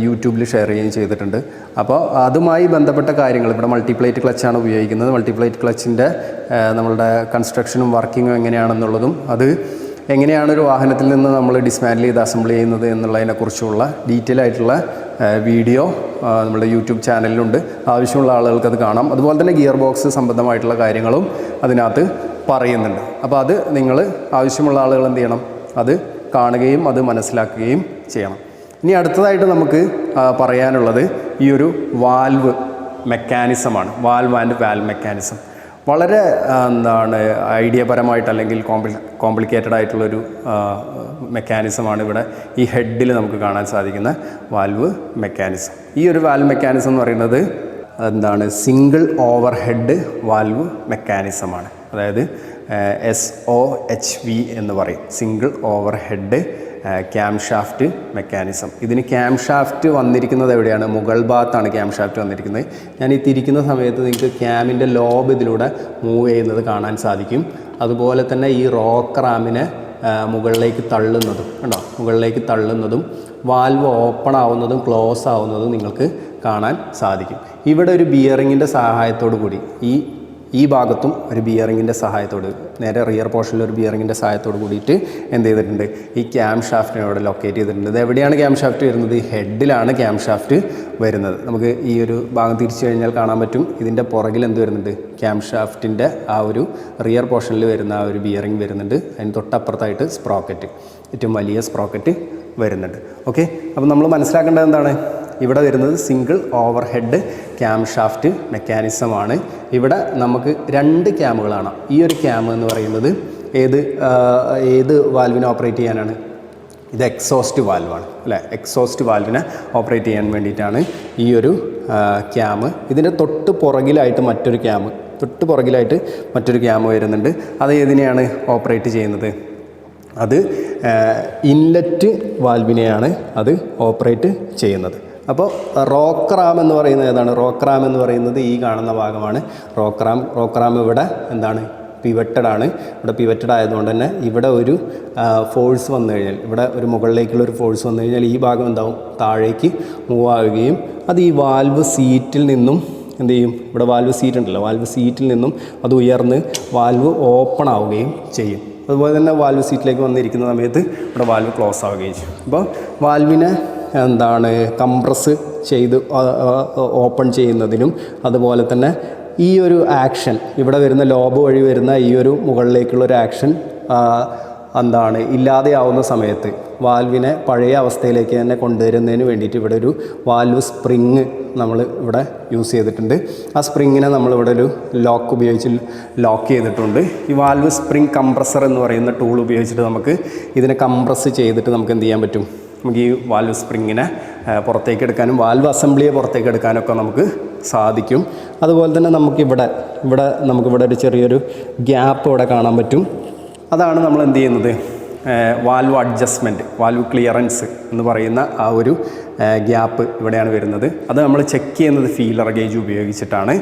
യൂട്യൂബിൽ ഷെയർ ചെയ്യുകയും ചെയ്തിട്ടുണ്ട്. അപ്പോൾ അതുമായി ബന്ധപ്പെട്ട കാര്യങ്ങൾ ഇവിടെ മൾട്ടിപ്ലേറ്റ് ക്ലച്ചാണ് ഉപയോഗിക്കുന്നത്. മൾട്ടിപ്ലേറ്റ് ക്ലച്ചിൻ്റെ നമ്മളുടെ കൺസ്ട്രക്ഷനും വർക്കിങ്ങും എങ്ങനെയാണെന്നുള്ളതും അത് എങ്ങനെയാണ് ഒരു വാഹനത്തിൽ നിന്ന് നമ്മൾ ഡിസ്മാൻഡിൽ ചെയ്ത് അസംബിൾ ചെയ്യുന്നത് എന്നുള്ളതിനെക്കുറിച്ചുള്ള ഡീറ്റെയിൽ ആയിട്ടുള്ള വീഡിയോ നമ്മുടെ യൂട്യൂബ് ചാനലിലുണ്ട്. ആവശ്യമുള്ള ആളുകൾക്ക് അത് കാണാം. അതുപോലെ തന്നെ ഗിയർ ബോക്സ് സംബന്ധമായിട്ടുള്ള കാര്യങ്ങളും അതിനകത്ത് പറയുന്നുണ്ട്. അപ്പോൾ അത് നിങ്ങൾ ആവശ്യമുള്ള ആളുകൾ എന്ത് ചെയ്യണം? അത് കാണുകയും അത് മനസ്സിലാക്കുകയും ചെയ്യണം. ഇനി അടുത്തതായിട്ട് നമുക്ക് പറയാനുള്ളത് ഈ ഒരു വാൽവ് മെക്കാനിസമാണ്. വാൽവ് ആൻഡ് വാൽവ് മെക്കാനിസം വളരെ ഐഡിയപരമായിട്ട് അല്ലെങ്കിൽ കോംപ്ലിക്കേറ്റഡ് ആയിട്ടുള്ളൊരു മെക്കാനിസമാണ് ഇവിടെ ഈ ഹെഡിൽ നമുക്ക് കാണാൻ സാധിക്കുന്ന വാൽവ് മെക്കാനിസം. ഈ ഒരു വാൽവ് മെക്കാനിസം എന്ന് പറയുന്നത് സിംഗിൾ ഓവർ ഹെഡ് വാൽവ് മെക്കാനിസമാണ്. അതായത് SOHV എന്ന് പറയും, single over head cam shaft mechanism. ഇതിന് ക്യാം ഷാഫ്റ്റ് വന്നിരിക്കുന്നത് എവിടെയാണ്? മുകൾ ഭാഗത്താണ് ക്യാം ഷാഫ്റ്റ് വന്നിരിക്കുന്നത്. ഞാൻ ഈ തിരിക്കുന്ന സമയത്ത് നിങ്ങൾക്ക് ക്യാമിൻ്റെ ലോബ് ഇതിലൂടെ മൂവ് ചെയ്യുന്നത് കാണാൻ സാധിക്കും. അതുപോലെ തന്നെ ഈ റോക്ക് റാമിനെ മുകളിലേക്ക് തള്ളുന്നതും കണ്ടോ, മുകളിലേക്ക് തള്ളുന്നതും വാൽവ് ഓപ്പൺ ആവുന്നതും ക്ലോസ് ആവുന്നതും നിങ്ങൾക്ക് കാണാൻ സാധിക്കും. ഇവിടെ ഒരു ബിയറിങ്ങിൻ്റെ സഹായത്തോടു കൂടി ഈ ഭാഗത്തും ഒരു ബിയറിങ്ങിൻ്റെ സഹായത്തോട്, നേരെ റിയർ പോർഷനിൽ ഒരു ബിയറിങ്ങിൻ്റെ സഹായത്തോട് കൂടിയിട്ട് എന്ത് ചെയ്തിട്ടുണ്ട്? ഈ ക്യാം ഷാഫ്റ്റിനെ ഇവിടെ ലൊക്കേറ്റ് ചെയ്തിട്ടുണ്ട്. ഇത് എവിടെയാണ് ക്യാം ഷാഫ്റ്റ് വരുന്നത്? ഹെഡിലാണ് ക്യാം ഷാഫ്റ്റ് വരുന്നത്. നമുക്ക് ഈ ഒരു ഭാഗം തിരിച്ചു കഴിഞ്ഞാൽ കാണാൻ പറ്റും. ഇതിൻ്റെ പുറകിൽ എന്ത് വരുന്നുണ്ട്? ക്യാം ഷാഫ്റ്റിൻ്റെ ആ ഒരു റിയർ പോർഷനിൽ വരുന്ന ആ ഒരു ബിയറിങ് വരുന്നുണ്ട്. അതിന് തൊട്ടപ്പുറത്തായിട്ട് സ്പ്രോക്കറ്റ്, ഏറ്റവും വലിയ സ്പ്രോക്കറ്റ് വരുന്നുണ്ട്. ഓക്കെ, അപ്പോൾ നമ്മൾ മനസ്സിലാക്കേണ്ടത് എന്താണ്? ഇവിടെ വരുന്നത് single over head cam shaft മെക്കാനിസമാണ്. ഇവിടെ നമുക്ക് 2 ക്യാമുകളാണ്. ഈ ഒരു ക്യാം എന്ന് പറയുന്നത് ഏത് വാൽവിനെ ഓപ്പറേറ്റ് ചെയ്യാനാണ്? ഇത് എക്സോസ്റ്റ് വാൽവാണ്, അല്ലേ? എക്സോസ്റ്റ് വാൽവിനെ ഓപ്പറേറ്റ് ചെയ്യാൻ വേണ്ടിയിട്ടാണ് ഈ ഒരു ക്യാം. ഇതിൻ്റെ തൊട്ട് പുറകിലായിട്ട് മറ്റൊരു ക്യാം വരുന്നുണ്ട്. അത് ഏതിനെയാണ് ഓപ്പറേറ്റ് ചെയ്യുന്നത്? അത് ഇൻലെറ്റ് വാൽവിനെയാണ് അത് ഓപ്പറേറ്റ് ചെയ്യുന്നത്. അപ്പോൾ റോക്ക് റാം എന്ന് പറയുന്നത് ഏതാണ്? റോക്ക് റാം എന്ന് പറയുന്നത് ഈ കാണുന്ന ഭാഗമാണ് റോക്ക് റാം. റോക്ക് റാം ഇവിടെ പിവറ്റഡ് ആണ്. ഇവിടെ പിവറ്റഡ് ആയതുകൊണ്ട് തന്നെ ഇവിടെ ഒരു ഫോഴ്സ് വന്നു കഴിഞ്ഞാൽ, ഇവിടെ ഒരു മുകളിലേക്കുള്ള ഒരു ഫോഴ്സ് വന്നു കഴിഞ്ഞാൽ ഈ ഭാഗം എന്താവും, താഴേക്ക് മൂവ് ആവുകയും അത് ഈ വാൽവ് സീറ്റിൽ നിന്നും എന്ത് ചെയ്യും, ഇവിടെ വാൽവ് സീറ്റ് ഉണ്ടല്ലോ, വാൽവ് സീറ്റിൽ നിന്നും അത് ഉയർന്ന് വാൽവ് ഓപ്പൺ ആവുകയും ചെയ്യും. അതുപോലെ തന്നെ വാൽവ് സീറ്റിലേക്ക് വന്നിരിക്കുന്ന സമയത്ത് ഇവിടെ വാൽവ് ക്ലോസ് ആവുകയും ചെയ്യും. അപ്പോൾ വാൽവിനെ കംപ്രസ് ചെയ്ത് ഓപ്പൺ ചെയ്യുന്നതിനും അതുപോലെ തന്നെ ഈ ഒരു ആക്ഷൻ ഇവിടെ വരുന്ന ലോബ് വഴി വരുന്ന ഈ ഒരു മുകളിലേക്കുള്ള ഒരു ആക്ഷൻ ഇല്ലാതെയാവുന്ന സമയത്ത് വാൽവിനെ പഴയ അവസ്ഥയിലേക്ക് തന്നെ കൊണ്ടുവരുന്നതിന് വേണ്ടിയിട്ട് ഇവിടെ ഒരു വാൽവ് സ്പ്രിങ് നമ്മൾ ഇവിടെ യൂസ് ചെയ്തിട്ടുണ്ട്. ആ സ്പ്രിങ്ങിനെ നമ്മളിവിടെ ഒരു ലോക്ക് ഉപയോഗിച്ച് ലോക്ക് ചെയ്തിട്ടുണ്ട്. ഈ വാൽവ് സ്പ്രിങ് കംപ്രസർ എന്ന് പറയുന്ന ടൂൾ ഉപയോഗിച്ചിട്ട് നമുക്ക് ഇതിനെ കംപ്രസ് ചെയ്തിട്ട് നമുക്ക് എന്ത് ചെയ്യാൻ പറ്റും, നമുക്ക് ഈ വാൽവ് സ്പ്രിങ്ങിനെ പുറത്തേക്ക് എടുക്കാനും വാൽവ് അസംബ്ലിയെ പുറത്തേക്ക് എടുക്കാനൊക്കെ നമുക്ക് സാധിക്കും. അതുപോലെ തന്നെ നമുക്കിവിടെ ഒരു ചെറിയൊരു ഗ്യാപ്പ് ഇവിടെ കാണാൻ പറ്റും. അതാണ് നമ്മൾ എന്ത് ചെയ്യുന്നത്, വാൽവ് അഡ്ജസ്റ്റ്മെൻറ്റ്, വാൽവ് ക്ലിയറൻസ് എന്ന് പറയുന്ന ആ ഒരു ഗ്യാപ്പ് ഇവിടെയാണ് വരുന്നത്. അത് നമ്മൾ ചെക്ക് ചെയ്യുന്നത് ഫീലർ ഗേജ് ഉപയോഗിച്ചിട്ടാണ്.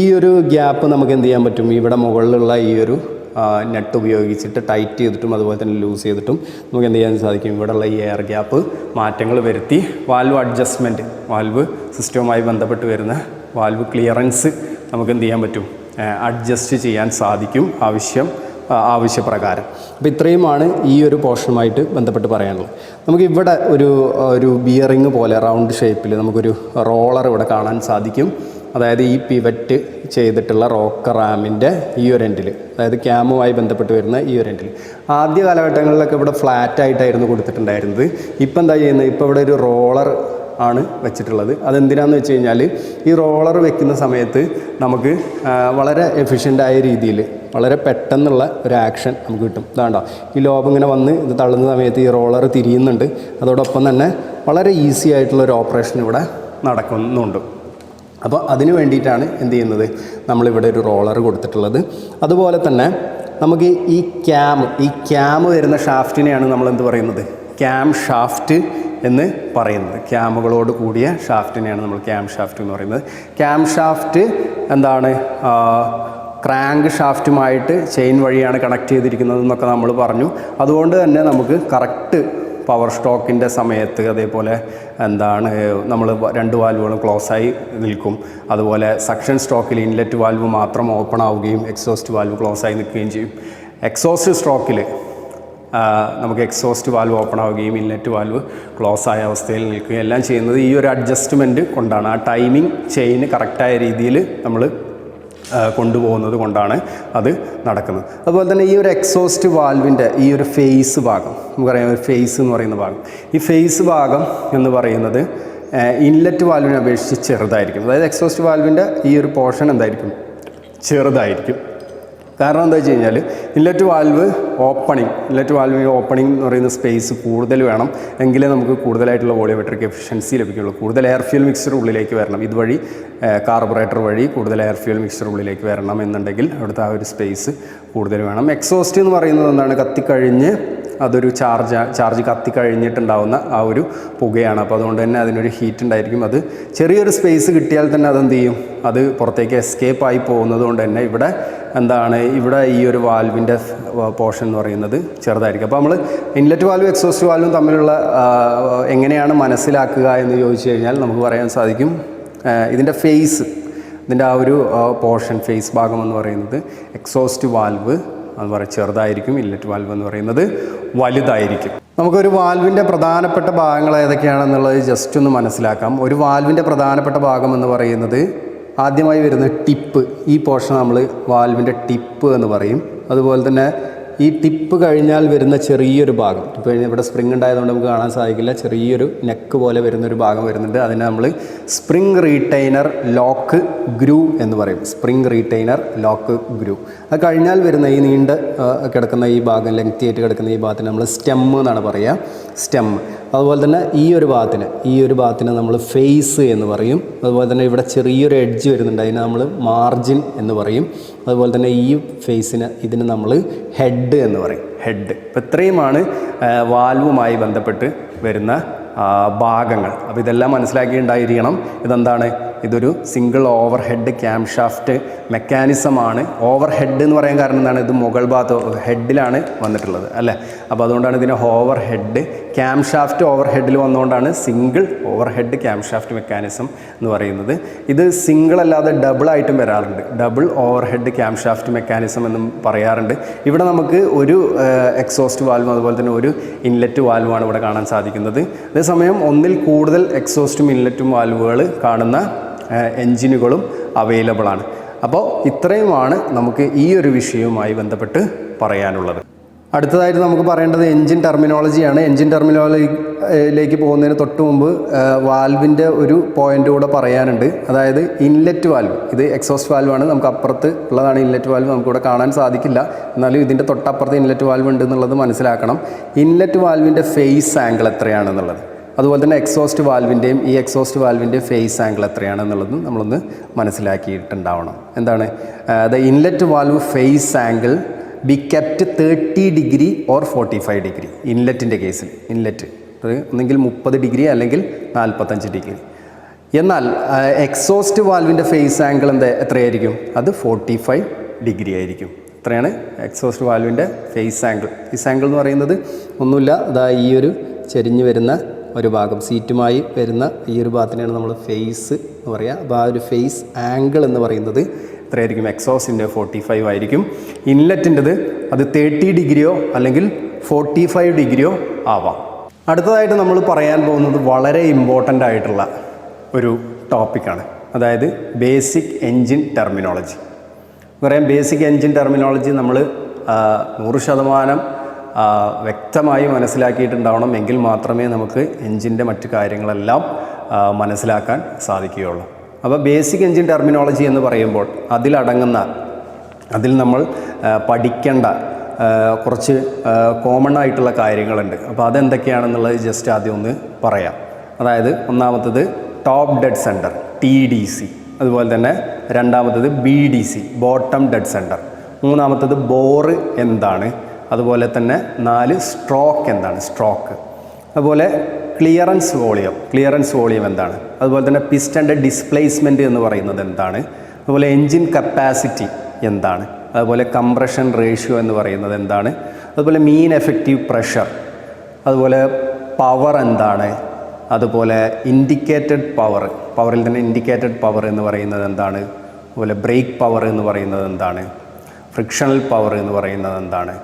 ഈ ഒരു ഗ്യാപ്പ് നമുക്ക് എന്ത് ചെയ്യാൻ പറ്റും, ഇവിടെ മുകളിലുള്ള ഈ ഒരു നെറ്റ് ഉപയോഗിച്ചിട്ട് ടൈറ്റ് ചെയ്തിട്ടും അതുപോലെ തന്നെ ലൂസ് ചെയ്തിട്ടും നമുക്ക് എന്ത് ചെയ്യാൻ സാധിക്കും, ഇവിടെയുള്ള ഈ എയർ ഗ്യാപ്പ് മാറ്റങ്ങൾ വരുത്തി വാൽവ് അഡ്ജസ്റ്റ്മെൻറ്റ്, വാൽവ് സിസ്റ്റവുമായി ബന്ധപ്പെട്ട് വരുന്ന വാൽവ് ക്ലിയറൻസ് നമുക്ക് എന്ത് ചെയ്യാൻ പറ്റും, അഡ്ജസ്റ്റ് ചെയ്യാൻ സാധിക്കും ആവശ്യപ്രകാരം. അപ്പോൾ ഇത്രയുമാണ് ഈ ഒരു പോർഷനുമായിട്ട് ബന്ധപ്പെട്ട് പറയാനുള്ളത്. നമുക്കിവിടെ ഒരു ബിയറിങ് പോലെ റൗണ്ട് ഷേപ്പിൽ നമുക്കൊരു റോളർ ഇവിടെ കാണാൻ സാധിക്കും. അതായത് ഈ പിവറ്റ് ചെയ്തിട്ടുള്ള റോക്കർ റാമിൻ്റെ ഈ ഒരു എൻഡിൽ, അതായത് ക്യാമുമായി ബന്ധപ്പെട്ട് വരുന്ന ഈ ഒരു എൻഡിൽ, ആദ്യ കാലഘട്ടങ്ങളിലൊക്കെ ഇവിടെ ഫ്ലാറ്റായിട്ടായിരുന്നു കൊടുത്തിട്ടുണ്ടായിരുന്നത്. ഇപ്പം എന്താ ചെയ്യുന്നത്, ഇപ്പോൾ ഇവിടെ ഒരു റോളർ ആണ് വെച്ചിട്ടുള്ളത്. അതെന്തിനാണെന്ന് വെച്ച് കഴിഞ്ഞാൽ ഈ റോളർ വെക്കുന്ന സമയത്ത് നമുക്ക് വളരെ എഫിഷ്യൻ്റായ രീതിയിൽ വളരെ പെട്ടെന്നുള്ള ഒരു ആക്ഷൻ നമുക്ക് കിട്ടും. ഇതാണ്ടോ, ഈ ലോബ് ഇങ്ങനെ വന്ന് ഇത് തള്ളുന്ന സമയത്ത് ഈ റോളർ തിരിയുന്നുണ്ട്. അതോടൊപ്പം തന്നെ വളരെ ഈസി ആയിട്ടുള്ളൊരു ഓപ്പറേഷൻ ഇവിടെ നടക്കുന്നുണ്ട്. അപ്പോൾ അതിന് വേണ്ടിയിട്ടാണ് എന്ത് ചെയ്യുന്നത്, നമ്മളിവിടെ ഒരു റോളർ കൊടുത്തിട്ടുള്ളത്. അതുപോലെ തന്നെ നമുക്ക് ഈ ക്യാം വരുന്ന ഷാഫ്റ്റിനെയാണ് നമ്മൾ എന്ത് പറയുന്നത്, ക്യാം ഷാഫ്റ്റ് എന്ന് പറയുന്നത്. ക്യാമുകളോട് കൂടിയ ഷാഫ്റ്റിനെയാണ് നമ്മൾ ക്യാം ഷാഫ്റ്റ് എന്ന് പറയുന്നത്. ക്യാം ഷാഫ്റ്റ് ക്രാങ്ക് ഷാഫ്റ്റുമായിട്ട് ചെയിൻ വഴിയാണ് കണക്ട് ചെയ്തിരിക്കുന്നത് എന്നൊക്കെ നമ്മൾ പറഞ്ഞു. അതുകൊണ്ട് തന്നെ നമുക്ക് കറക്റ്റ് പവർ സ്ട്രോക്കിൻ്റെ സമയത്ത് അതേപോലെ നമ്മൾ രണ്ട് വാൽവുകളും ക്ലോസായി നിൽക്കും. അതുപോലെ സക്ഷൻ സ്ട്രോക്കിൽ ഇൻലെറ്റ് വാൽവ് മാത്രം ഓപ്പൺ ആവുകയും എക്സോസ്റ്റ് വാൽവ് ക്ലോസായി നിൽക്കുകയും ചെയ്യും. എക്സോസ്റ്റ് സ്ട്രോക്കിൽ നമുക്ക് എക്സോസ്റ്റ് വാൽവ് ഓപ്പൺ ആവുകയും ഇൻലെറ്റ് വാൽവ് ക്ലോസ് ആയ അവസ്ഥയിൽ നിൽക്കുകയും എല്ലാം ചെയ്യുന്നത് ഈ ഒരു അഡ്ജസ്റ്റ്മെൻറ്റ് കൊണ്ടാണ്. ആ ടൈമിംഗ് ചെയിന് കറക്റ്റായ രീതിയിൽ നമ്മൾ കൊണ്ടുപോകുന്നത് കൊണ്ടാണ് അത് നടക്കുന്നത്. അതുപോലെ തന്നെ ഈ ഒരു എക്സോസ്റ്റ് വാൽവിൻ്റെ ഈ ഒരു ഫേസ് ഭാഗം, നമുക്കറിയാം ഒരു ഫേസ് എന്ന് പറയുന്ന ഭാഗം, ഈ ഫേസ് ഭാഗം എന്ന് പറയുന്നത് ഇൻലെറ്റ് വാൽവിനെ അപേക്ഷിച്ച് ചെറുതായിരിക്കും. അതായത് എക്സോസ്റ്റ് വാൽവിൻ്റെ ഈ ഒരു പോർഷൻ എന്തായിരിക്കും, ചെറുതായിരിക്കും. കാരണം എന്താ വെച്ച് കഴിഞ്ഞാൽ ഇൻലെറ്റ് വാൽവ് ഓപ്പണിംഗ് എന്ന് പറയുന്ന സ്പേസ് കൂടുതൽ വേണം, എങ്കിലേ നമുക്ക് കൂടുതലായിട്ടുള്ള വോളിയോമെട്രിക് എഫിഷ്യൻസി ലഭിക്കുള്ളൂ. കൂടുതൽ എയർ ഫ്യൂൽ മിക്സ്ചർ ഉള്ളിലേക്ക് വരണം, ഇതുവഴി കാർബറേറ്റർ വഴി കൂടുതൽ എയർ ഫ്യൂൽ മിക്സ്ചർ ഉള്ളിലേക്ക് വരണം എന്നുണ്ടെങ്കിൽ അവിടുത്തെ ആ ഒരു സ്പേസ് കൂടുതൽ വേണം. എക്സോസ്റ്റ് എന്ന് പറയുന്നത് എന്താണ്, കത്തിക്കഴിഞ്ഞ് അതൊരു ചാർജ് കത്തിക്കഴിഞ്ഞിട്ടുണ്ടാവുന്ന ആ ഒരു പുകയാണ്. അപ്പോൾ അതുകൊണ്ട് തന്നെ അതിനൊരു ഹീറ്റ് ഉണ്ടായിരിക്കും. അത് ചെറിയൊരു സ്പേസ് കിട്ടിയാൽ തന്നെ അതെന്ത് ചെയ്യും, അത് പുറത്തേക്ക് എസ്കേപ്പ് ആയി പോകുന്നത് കൊണ്ട് തന്നെ ഇവിടെ ഈ ഒരു വാൽവിൻ്റെ പോർഷൻ എന്ന് പറയുന്നത് ചെറുതായിരിക്കും. അപ്പോൾ നമ്മൾ ഇൻലെറ്റ് വാൽവും എക്സോസ്റ്റ് വാൽവും തമ്മിലുള്ള എങ്ങനെയാണ് മനസ്സിലാക്കുക എന്ന് ചോദിച്ചു കഴിഞ്ഞാൽ നമുക്ക് പറയാൻ സാധിക്കും, ഇതിൻ്റെ ആ ഒരു പോർഷൻ ഫേസ് ഭാഗം എന്ന് പറയുന്നത് എക്സോസ്റ്റ് വാൽവ് എന്ന് പറയുന്നത് ചെറുതായിരിക്കും, ഇൻലെറ്റ് വാൽവ് എന്ന് പറയുന്നത് വലുതായിരിക്കും. നമുക്കൊരു വാൽവിൻ്റെ പ്രധാനപ്പെട്ട ഭാഗങ്ങൾ ഏതൊക്കെയാണെന്നുള്ളത് ജസ്റ്റ് ഒന്ന് മനസ്സിലാക്കാം. ഒരു വാൽവിൻ്റെ പ്രധാനപ്പെട്ട ഭാഗം എന്ന് പറയുന്നത് ആദ്യമായി വരുന്ന ടിപ്പ്, ഈ പോർഷൻ നമ്മൾ വാൽവിൻ്റെ ടിപ്പ് എന്ന് പറയും. അതുപോലെ തന്നെ ഈ ടിപ്പ് കഴിഞ്ഞാൽ വരുന്ന ചെറിയൊരു ഭാഗം, ടിപ്പ് കഴിഞ്ഞാൽ ഇവിടെ സ്പ്രിങ് ഉണ്ടായതുകൊണ്ട് നമുക്ക് കാണാൻ സാധിക്കില്ല, ചെറിയൊരു നെക്ക് പോലെ വരുന്നൊരു ഭാഗം വരുന്നുണ്ട്. അതിനെ നമ്മൾ സ്പ്രിങ് റീറ്റെയ്നർ ലോക്ക് ഗ്രൂ എന്ന് പറയും. സ്പ്രിങ് റീറ്റെയ്നർ ലോക്ക് ഗ്രൂ. അത് കഴിഞ്ഞാൽ വരുന്ന ഈ നീണ്ട കിടക്കുന്ന ഈ ഭാഗം, ലെങ്തി ആയിട്ട് കിടക്കുന്ന ഈ ഭാഗത്തിന് നമ്മൾ സ്റ്റെമ്മ് എന്നാണ് പറയുക, സ്റ്റെമ്മ്. അതുപോലെ തന്നെ ഈ ഒരു ഭാഗത്തിന് നമ്മൾ ഫേസ് എന്ന് പറയും. അതുപോലെ തന്നെ ഇവിടെ ചെറിയൊരു എഡ്ജ് വരുന്നുണ്ട്, അതിന് നമ്മൾ മാർജിൻ എന്ന് പറയും. അതുപോലെ തന്നെ ഈ ഇതിന് നമ്മൾ ഹെഡ് എന്ന് പറയും, ഹെഡ്. അപ്പോൾ ഇത്രയുമാണ് വാൽവുമായി ബന്ധപ്പെട്ട് വരുന്ന ഭാഗങ്ങൾ. അപ്പോൾ ഇതെല്ലാം മനസ്സിലാക്കിയിട്ടുണ്ടായിരിക്കണം. ഇതെന്താണ്, ഇതൊരു single over head cam shaft മെക്കാനിസമാണ്. ഓവർ ഹെഡ് എന്ന് പറയാൻ കാരണം എന്താണ്? ഇത് മുകൾ ഭാഗത്ത് ഹെഡിലാണ് വന്നിട്ടുള്ളത് അല്ലേ. അപ്പോൾ അതുകൊണ്ടാണ് ഇതിന് over head cam shaft over ഹെഡിൽ വന്നുകൊണ്ടാണ് single over head cam shaft mechanism എന്ന് പറയുന്നത്. ഇത് സിംഗിൾ അല്ലാതെ ഡബിൾ ആയിട്ടും വരാറുണ്ട്. Double over head cam shaft mechanism എന്നും പറയാറുണ്ട്. ഇവിടെ നമുക്ക് ഒരു എക്സോസ്റ്റ് വാൽവും അതുപോലെ തന്നെ ഒരു ഇൻലെറ്റ് വാൽവാണ് ഇവിടെ കാണാൻ സാധിക്കുന്നത്. അതേസമയം ഒന്നിൽ കൂടുതൽ എക്സോസ്റ്റും ഇൻലെറ്റും വാൽവുകൾ കാണുന്ന എൻജിനുകളും അവൈലബിൾ ആണ്. അപ്പോൾ ഇത്രയുമാണ് നമുക്ക് ഈ ഒരു വിഷയവുമായി ബന്ധപ്പെട്ട് പറയാനുള്ളത്. അടുത്തതായിട്ട് നമുക്ക് പറയേണ്ടത് എൻജിൻ ടെർമിനോളജിയാണ്. എൻജിൻ ടെർമിനോളജിയിലേക്ക് പോകുന്നതിന് തൊട്ട് മുമ്പ് വാൽവിൻ്റെ ഒരു പോയിൻ്റ് കൂടെ പറയാനുണ്ട്. അതായത് ഇൻലെറ്റ് വാൽവ്, ഇത് എക്സോസ്റ്റ് വാൽവാണ്, നമുക്ക് അപ്പുറത്ത് ഉള്ളതാണ് ഇൻലെറ്റ് വാൽവ്, നമുക്കിവിടെ കാണാൻ സാധിക്കില്ല. എന്നാലും ഇതിൻ്റെ തൊട്ടപ്പുറത്ത് ഇൻലെറ്റ് വാൽവ് ഉണ്ട് എന്നുള്ളത് മനസ്സിലാക്കണം. ഇൻലെറ്റ് വാൽവിൻ്റെ ഫേസ് ആംഗിൾ എത്രയാണെന്നുള്ളത്, അതുപോലെ തന്നെ എക്സോസ്റ്റ് വാൽവിൻ്റെയും ഈ എക്സോസ്റ്റ് വാൽവിൻ്റെ ഫേസ് ആംഗിൾ എത്രയാണെന്നുള്ളതും നമ്മളൊന്ന് മനസ്സിലാക്കിയിട്ടുണ്ടാവണം. എന്താണ് the inlet valve phase angle be kept 30 degree or 45 degree. ഇൻലെറ്റിൻ്റെ കേസിൽ ഇൻലെറ്റ് ഒന്നെങ്കിൽ 30 ഡിഗ്രി അല്ലെങ്കിൽ 45 ഡിഗ്രി. എന്നാൽ എക്സോസ്റ്റ് വാൽവിൻ്റെ ഫേസ് ആംഗിൾ എത്രയായിരിക്കും? അത് 45 ഡിഗ്രി ആയിരിക്കും. ഇത്രയാണ് എക്സോസ്റ്റ് വാൽവിൻ്റെ ഫേസ് ആംഗിൾ. ഫേസ് ആംഗിൾ എന്ന് പറയുന്നത് ഒന്നുമില്ല, അതാ ഈ ഒരു ചെരിഞ്ഞ് വരുന്ന ഒരു ഭാഗം, സീറ്റുമായി വരുന്ന ഈ ഒരു ഭാഗത്തിനാണ് നമ്മൾ ഫേസ് എന്ന് പറയുക. അപ്പോൾ ആ ഒരു ഫേസ് ആംഗിൾ എന്ന് പറയുന്നത് എത്രയായിരിക്കും? എക്സോസ്റ്റിൻ്റെ 45 ആയിരിക്കും. ഇൻലെറ്റിൻ്റെത് അത് 30 ഡിഗ്രിയോ അല്ലെങ്കിൽ 45 ഡിഗ്രിയോ ആവാം. അടുത്തതായിട്ട് നമ്മൾ പറയാൻ പോകുന്നത് വളരെ ഇമ്പോർട്ടൻ്റ് ആയിട്ടുള്ള ഒരു ടോപ്പിക്കാണ്. അതായത് ബേസിക് എൻജിൻ ടെർമിനോളജി. പറയാം, ബേസിക് എൻജിൻ ടെർമിനോളജി നമ്മൾ 100% വ്യക്തമായി മനസ്സിലാക്കിയിട്ടുണ്ടാവണം. എങ്കിൽ മാത്രമേ നമുക്ക് എൻജിൻ്റെ മറ്റു കാര്യങ്ങളെല്ലാം മനസ്സിലാക്കാൻ സാധിക്കുകയുള്ളൂ. അപ്പോൾ ബേസിക് എൻജിൻ ടെർമിനോളജി എന്ന് പറയുമ്പോൾ അതിൽ നമ്മൾ പഠിക്കേണ്ട കുറച്ച് കോമൺ ആയിട്ടുള്ള കാര്യങ്ങളുണ്ട്. അപ്പോൾ അതെന്തൊക്കെയാണെന്നുള്ളത് ജസ്റ്റ് ആദ്യം ഒന്ന് പറയാം. അതായത് ഒന്നാമത്തത് ടോപ്പ് ഡെഡ് സെൻറ്റർ TDC, അതുപോലെ തന്നെ രണ്ടാമത്തത് BDC ബോട്ടം ഡെഡ് സെൻറ്റർ, മൂന്നാമത്തത് ബോറ് എന്താണ്, അതുപോലെ തന്നെ 4 സ്ട്രോക്ക് എന്താണ്, സ്ട്രോക്ക്, അതുപോലെ ക്ലിയറൻസ് വോളിയം എന്താണ്, അതുപോലെ തന്നെ പിസ്റ്റൻ്റെ ഡിസ്പ്ലേസ്മെൻറ്റ് എന്ന് പറയുന്നത് എന്താണ്, അതുപോലെ എൻജിൻ കപ്പാസിറ്റി എന്താണ്, അതുപോലെ കംപ്രഷൻ റേഷ്യോ എന്ന് പറയുന്നത് എന്താണ്, അതുപോലെ മീൻ എഫക്റ്റീവ് പ്രഷർ, അതുപോലെ പവർ എന്താണ്, അതുപോലെ ഇൻഡിക്കേറ്റഡ് പവറിൽ തന്നെ ഇൻഡിക്കേറ്റഡ് പവർ എന്ന് പറയുന്നത് എന്താണ്, അതുപോലെ ബ്രേക്ക് പവർ എന്ന് പറയുന്നത് എന്താണ്, ഫ്രിക്ഷണൽ പവർ എന്ന് പറയുന്നത് എന്താണ്,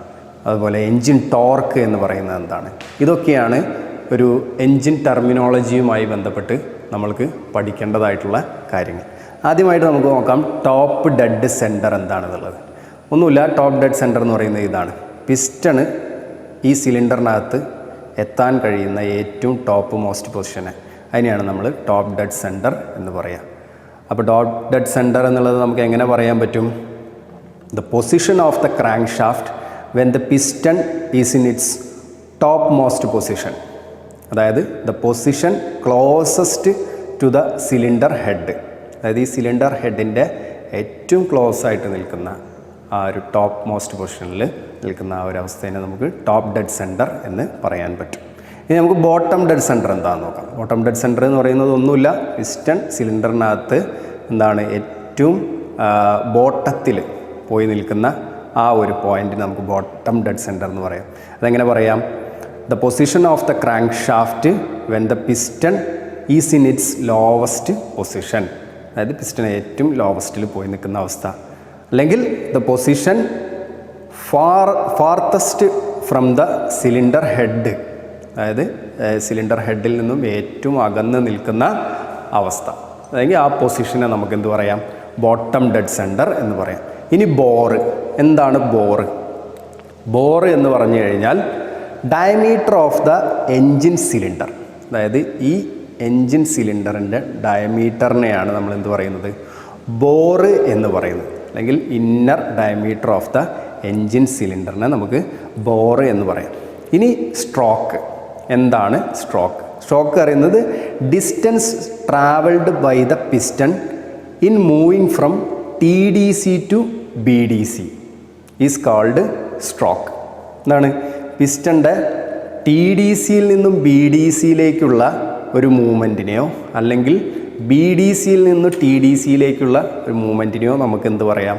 അതുപോലെ എൻജിൻ ടോർക്ക് എന്ന് പറയുന്നത് എന്താണ്. ഇതൊക്കെയാണ് ഒരു എൻജിൻ ടെർമിനോളജിയുമായി ബന്ധപ്പെട്ട് നമ്മൾക്ക് പഠിക്കേണ്ടതായിട്ടുള്ള കാര്യങ്ങൾ. ആദ്യമായിട്ട് നമുക്ക് നോക്കാം ടോപ്പ് ഡെഡ് സെൻറ്റർ എന്താണെന്നുള്ളത്. ഒന്നുമില്ല, ടോപ്പ് ഡെഡ് സെൻറ്റർ എന്ന് പറയുന്നത് ഇതാണ്. പിസ്റ്റണ് ഈ സിലിണ്ടറിനകത്ത് എത്താൻ കഴിയുന്ന ഏറ്റവും ടോപ്പ് മോസ്റ്റ് പൊസിഷന്, അതിനെയാണ് നമ്മൾ ടോപ്പ് ഡെഡ് സെൻറ്റർ എന്ന് പറയുക. അപ്പോൾ ടോപ്പ് ഡെഡ് സെൻറ്റർ എന്നുള്ളത് നമുക്ക് എങ്ങനെ പറയാൻ പറ്റും? The position of the crank shaft when the piston is in its top most position, അതായത് the position closest to the cylinder head, അതായത് ഈ സിലിണ്ടർ ഹെഡിൻ്റെ ഏറ്റവും ക്ലോസ് ആയിട്ട് നിൽക്കുന്ന ആ ഒരു ടോപ്പ് മോസ്റ്റ് പൊസിഷനിൽ നിൽക്കുന്ന ആ ഒരു അവസ്ഥയെ നമുക്ക് ടോപ്പ് ഡെഡ് സെൻറ്റർ എന്ന് പറയാൻ പറ്റും. ഇനി നമുക്ക് ബോട്ടം ഡെഡ് സെൻറ്റർ എന്താണെന്ന് നോക്കാം. ബോട്ടം ഡെഡ് സെൻറ്റർ എന്ന് പറയുന്നത് ഒന്നുമില്ല, പിസ്റ്റൺ സിലിണ്ടറിനകത്ത് എന്താണ് ഏറ്റവും ബോട്ടത്തിൽ പോയി നിൽക്കുന്ന ആ ഒരു പോയിന്റിന് നമുക്ക് ബോട്ടം ഡെഡ് സെൻറ്റർ എന്ന് പറയാം. അതെങ്ങനെ പറയാം? The position of the crank shaft when the piston is in it's lowest position, അതായത് പിസ്റ്റൺ ഏറ്റവും ലോവസ്റ്റിൽ പോയി നിൽക്കുന്ന അവസ്ഥ, അല്ലെങ്കിൽ the position farthest from the cylinder head, അതായത് സിലിണ്ടർ ഹെഡിൽ നിന്നും ഏറ്റവും അകന്ന് നിൽക്കുന്ന അവസ്ഥ, അല്ലെങ്കിൽ ആ പൊസിഷനെ നമുക്ക് എന്ത് പറയാം? ബോട്ടം ഡെഡ് സെൻറ്റർ എന്ന് പറയാം. ഇനി ബോറ് എന്താണ്? ബോറ് എന്ന് പറഞ്ഞു കഴിഞ്ഞാൽ diameter of the engine cylinder, അതായത് ഈ എൻജിൻ സിലിണ്ടറിൻ്റെ ഡയമീറ്ററിനെയാണ് നമ്മൾ എന്ത് പറയുന്നത്? ബോറ് എന്ന് പറയുന്നത്, അല്ലെങ്കിൽ inner diameter of the engine സിലിണ്ടറിനെ നമുക്ക് ബോറ് എന്ന് പറയാം. ഇനി സ്ട്രോക്ക് എന്താണ്? സ്ട്രോക്ക് പറയുന്നത് distance travelled by the piston in moving from TDC to BDC is called stroke. എന്താണ്? പിസ്റ്റൻ്റെ TDCയിൽ നിന്നും BDCയിലേക്കുള്ള ഒരു മൂവ്മെൻറ്റിനെയോ അല്ലെങ്കിൽ ബി ഡി സിയിൽ നിന്ന് ടി ഡി സിയിലേക്കുള്ള ഒരു മൂവ്മെൻറ്റിനെയോ നമുക്ക് എന്ത് പറയാം?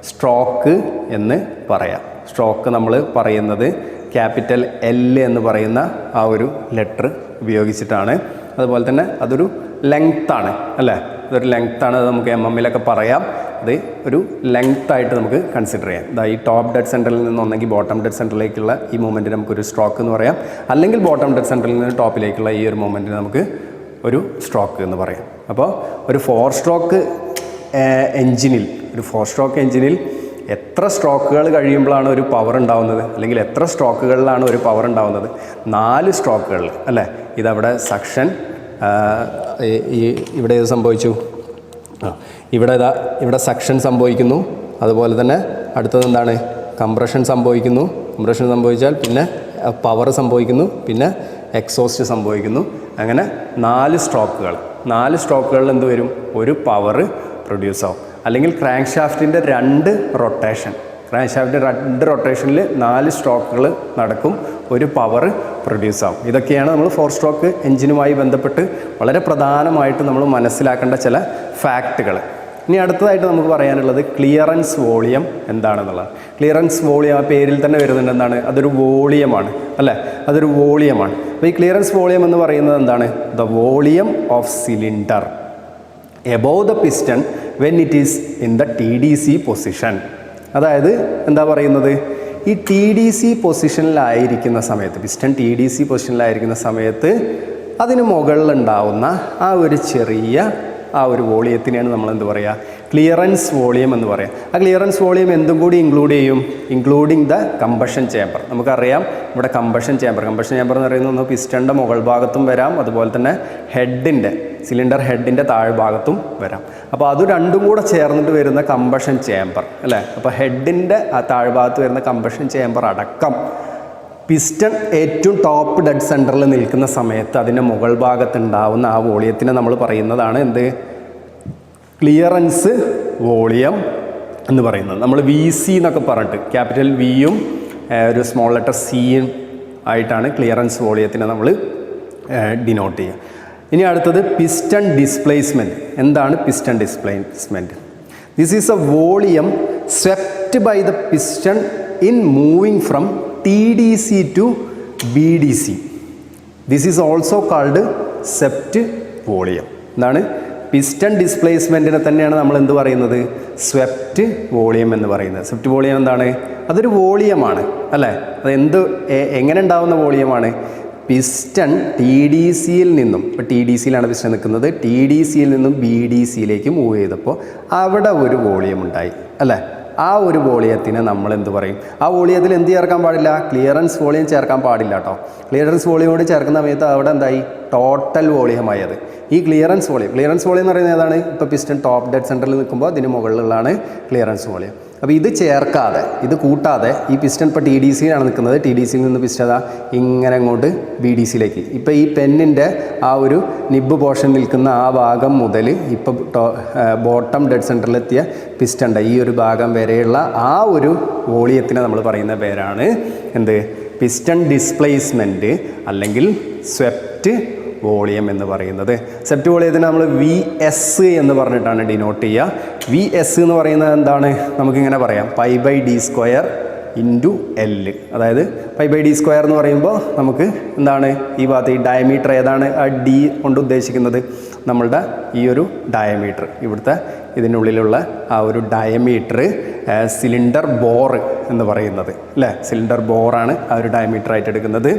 സ്ട്രോക്ക് എന്ന് പറയാം. സ്ട്രോക്ക് നമ്മൾ പറയുന്നത് ക്യാപിറ്റൽ എൽ എന്ന് പറയുന്ന ആ ഒരു ലെറ്റർ ഉപയോഗിച്ചിട്ടാണ്. അതുപോലെ തന്നെ അതൊരു ലെങ്ത്താണ് അല്ലേ? അതൊരു ലെങ്ത്താണ്. അത് നമുക്ക് MM-ലൊക്കെ പറയാം. അത് ഒരു ലെങ്ത്തായിട്ട് നമുക്ക് കൺസിഡർ ചെയ്യാം. ഇതാ ഈ ടോപ്പ് ഡെഡ് സെൻറ്ററിൽ നിന്ന് ഒന്നെങ്കിൽ ബോട്ടം ഡെഡ് സെൻറ്ററിലേക്കുള്ള ഈ മൂവ്മെൻറ്റിന് നമുക്കൊരു സ്ട്രോക്ക് എന്ന് പറയാം. അല്ലെങ്കിൽ ബോട്ടം ഡെഡ് സെൻറ്ററിൽ നിന്ന് ടോപ്പിലേക്കുള്ള ഈ ഒരു മൂവ്മെൻറ്റിന് നമുക്ക് ഒരു സ്ട്രോക്ക് എന്ന് പറയാം. അപ്പോൾ ഒരു 4 സ്ട്രോക്ക് എൻജിനിൽ എത്ര സ്ട്രോക്കുകൾ കഴിയുമ്പോഴാണ് ഒരു പവർ ഉണ്ടാവുന്നത്? അല്ലെങ്കിൽ എത്ര സ്ട്രോക്കുകളിലാണ് ഒരു പവർ ഉണ്ടാവുന്നത്? 4 സ്ട്രോക്കുകളിൽ അല്ലേ? ഇതവിടെ സക്ഷൻ, ഇവിടെ ഇത് സംഭവിച്ചു, ഇവിടെ സക്ഷൻ സംഭവിക്കുന്നു. അതുപോലെ തന്നെ അടുത്തത് എന്താണ്? കംപ്രഷൻ സംഭവിക്കുന്നു. കംപ്രഷൻ സംഭവിച്ചാൽ പിന്നെ പവർ സംഭവിക്കുന്നു, പിന്നെ എക്സോസ്റ്റ് സംഭവിക്കുന്നു. അങ്ങനെ 4 സ്ട്രോക്കുകളിൽ എന്ത് വരും? ഒരു പവർ പ്രൊഡ്യൂസ് ആവും. അല്ലെങ്കിൽ ക്രാങ്ക് ഷാഫ്റ്റിൻ്റെ 2 റൊട്ടേഷനിൽ 4 സ്ട്രോക്കുകൾ നടക്കും, ഒരു പവർ പ്രൊഡ്യൂസ് ആവും. ഇതൊക്കെയാണ് നമ്മൾ 4 സ്ട്രോക്ക് എഞ്ചിനുമായി ബന്ധപ്പെട്ട് വളരെ പ്രധാനമായിട്ട് നമ്മൾ മനസ്സിലാക്കേണ്ട ചില ഫാക്റ്റുകൾ. ഇനി അടുത്തതായിട്ട് നമുക്ക് പറയാനുള്ളത് ക്ലിയറൻസ് വോളിയം എന്താണെന്നുള്ളത്. ക്ലിയറൻസ് വോളിയം ആ പേരിൽ തന്നെ വരുന്നുണ്ട്. എന്താണ്? അതൊരു വോളിയമാണ് അല്ലേ? അതൊരു വോളിയമാണ്. അപ്പോൾ ഈ ക്ലിയറൻസ് വോളിയം എന്ന് പറയുന്നത് എന്താണ്? The volume of cylinder above the piston when it is in the TDC position. അതായത് എന്താ പറയുന്നത്? ഈ TDC പൊസിഷനിലായിരിക്കുന്ന സമയത്ത്, പിസ്റ്റൺ TDC പൊസിഷനിലായിരിക്കുന്ന സമയത്ത് അതിന് മുകളിലുണ്ടാവുന്ന ആ ഒരു ചെറിയ ആ ഒരു വോളിയത്തിനെയാണ് നമ്മൾ എന്ത് പറയുക? ക്ലിയറൻസ് വോളിയം എന്ന് പറയാം. ആ ക്ലിയറൻസ് വോളിയം എന്തും കൂടി ഇൻക്ലൂഡ് ചെയ്യും? Including the combustion chamber. നമുക്കറിയാം ഇവിടെ കമ്പഷൻ ചേമ്പർ എന്ന് പറയുന്നത് പിസ്റ്റണിൻ്റെ മുകൾ ഭാഗത്തും വരാം, അതുപോലെ തന്നെ സിലിണ്ടർ ഹെഡിൻ്റെ താഴ്ഭാഗത്തും വരാം. അപ്പോൾ അത് രണ്ടും കൂടെ ചേർന്നിട്ട് വരുന്ന കമ്പഷൻ ചേമ്പർ അല്ലേ? അപ്പോൾ ഹെഡിൻ്റെ ആ താഴ്ഭാഗത്ത് വരുന്ന കമ്പഷൻ ചേമ്പർ അടക്കം പിസ്റ്റൺ ഏറ്റവും ടോപ്പ് ഡെഡ് സെൻറ്ററിൽ നിൽക്കുന്ന സമയത്ത് അതിൻ്റെ മുകൾ ഭാഗത്തുണ്ടാവുന്ന ആ വോളിയത്തിനെ നമ്മൾ പറയുന്നതാണ് എന്ത്? ക്ലിയറൻസ് വോളിയം എന്ന് പറയുന്നത്. നമ്മൾ VC എന്നൊക്കെ പറഞ്ഞിട്ട് ക്യാപിറ്റൽ വിയും ഒരു സ്മോൾ ലെറ്റർ സിയും ആയിട്ടാണ് ക്ലിയറൻസ് വോളിയത്തിനെ നമ്മൾ ഡിനോട്ട് ചെയ്യുക. ഇനി അടുത്തത് പിസ്റ്റൺ ഡിസ്പ്ലേസ്മെൻറ്റ്. എന്താണ് piston displacement? This is a volume swept by the piston in moving from TDC to BDC. This is also called swept volume. എന്താണ്? പിസ്റ്റൺ ഡിസ്പ്ലേസ്മെൻറ്റിനെ തന്നെയാണ് നമ്മൾ എന്ത് പറയുന്നത്? സ്വെപ്റ്റ് വോളിയം എന്ന് പറയുന്നത്. സ്വെപ്റ്റ് വോളിയം എന്താണ്? അതൊരു വോളിയമാണ് അല്ലേ? അത് എങ്ങനെ ഉണ്ടാവുന്ന വോളിയമാണ്? പിസ്റ്റൺ TDCയിൽ നിന്നും, ഇപ്പോൾ TDCയിലാണ് പിസ്റ്റൺ നിൽക്കുന്നത്, TDCയിൽ നിന്നും BDCയിലേക്ക് മൂവ് ചെയ്തപ്പോൾ അവിടെ ഒരു വോളിയം ഉണ്ടായി അല്ലേ? ആ ഒരു വോളിയത്തിന് നമ്മൾ എന്ത് പറയും? ആ വോളിയത്തിൽ എന്ത് ചേർക്കാൻ പാടില്ല? ക്ലിയറൻസ് വോളിയം ചേർക്കാൻ പാടില്ല കേട്ടോ. ക്ലിയറൻസ് വോളിയം കൂടി ചേർക്കുന്ന സമയത്ത് അവിടെ എന്തായി? ടോട്ടൽ വോളിയമായി അത്. ഈ ക്ലിയറൻസ് വോളിയം എന്ന് പറയുന്നത് ഏതാണ്? ഇപ്പോൾ പിസ്റ്റൺ ടോപ്പ് ഡെഡ് സെൻറ്ററിൽ നിൽക്കുമ്പോൾ അതിന് മുകളിലുള്ളതാണ് ക്ലിയറൻസ് വോളിയം. അപ്പോൾ ഇത് ചേർക്കാതെ, ഇത് കൂട്ടാതെ ഈ പിസ്റ്റൺ ഇപ്പോൾ TDCയിലാണ് നിൽക്കുന്നത്, TDCയിൽ നിന്ന് പിസ്റ്റൺ ഇങ്ങനെ അങ്ങോട്ട് BDCയിലേക്ക്. ഇപ്പോൾ ഈ പെന്നിൻ്റെ ആ ഒരു നിബ് പോർഷൻ നിൽക്കുന്ന ആ ഭാഗം മുതൽ ഇപ്പോൾ ബോട്ടം ഡെഡ് സെൻറ്ററിലെത്തിയ പിസ്റ്റൻ്റെ ഈ ഒരു ഭാഗം വരെയുള്ള ആ ഒരു വോളിയത്തിനെ നമ്മൾ പറയുന്ന പേരാണ് എന്ത്? പിസ്റ്റൺ ഡിസ്പ്ലേസ്മെൻറ്റ് അല്ലെങ്കിൽ സ്വെപ്റ്റ് വോളിയം എന്ന് പറയുന്നത്. സ്വെപ്റ്റ് വോളിയത്തിന് നമ്മൾ VS എന്ന് പറഞ്ഞിട്ടാണ് ഡിനോട്ട് ചെയ്യുക. VS എന്ന് പറയുന്നത് എന്താണ്? നമുക്കിങ്ങനെ പറയാം, π/d² ഇൻറ്റു L. അതായത് π/d² എന്ന് പറയുമ്പോൾ നമുക്ക് എന്താണ്? ഈ ഭാഗത്ത് ഈ ഡയമീറ്റർ ഏതാണ് ആ D കൊണ്ട് ഉദ്ദേശിക്കുന്നത്? നമ്മളുടെ ഈ ഒരു ഡയമീറ്റർ, ഇവിടുത്തെ ഇതിനുള്ളിലുള്ള ആ ഒരു ഡയമീറ്റർ സിലിണ്ടർ ബോർ എന്ന് പറയുന്നത് അല്ലേ? സിലിണ്ടർ ബോറാണ് ആ ഒരു ഡയമീറ്റർ ആയിട്ട് എടുക്കുന്നത്.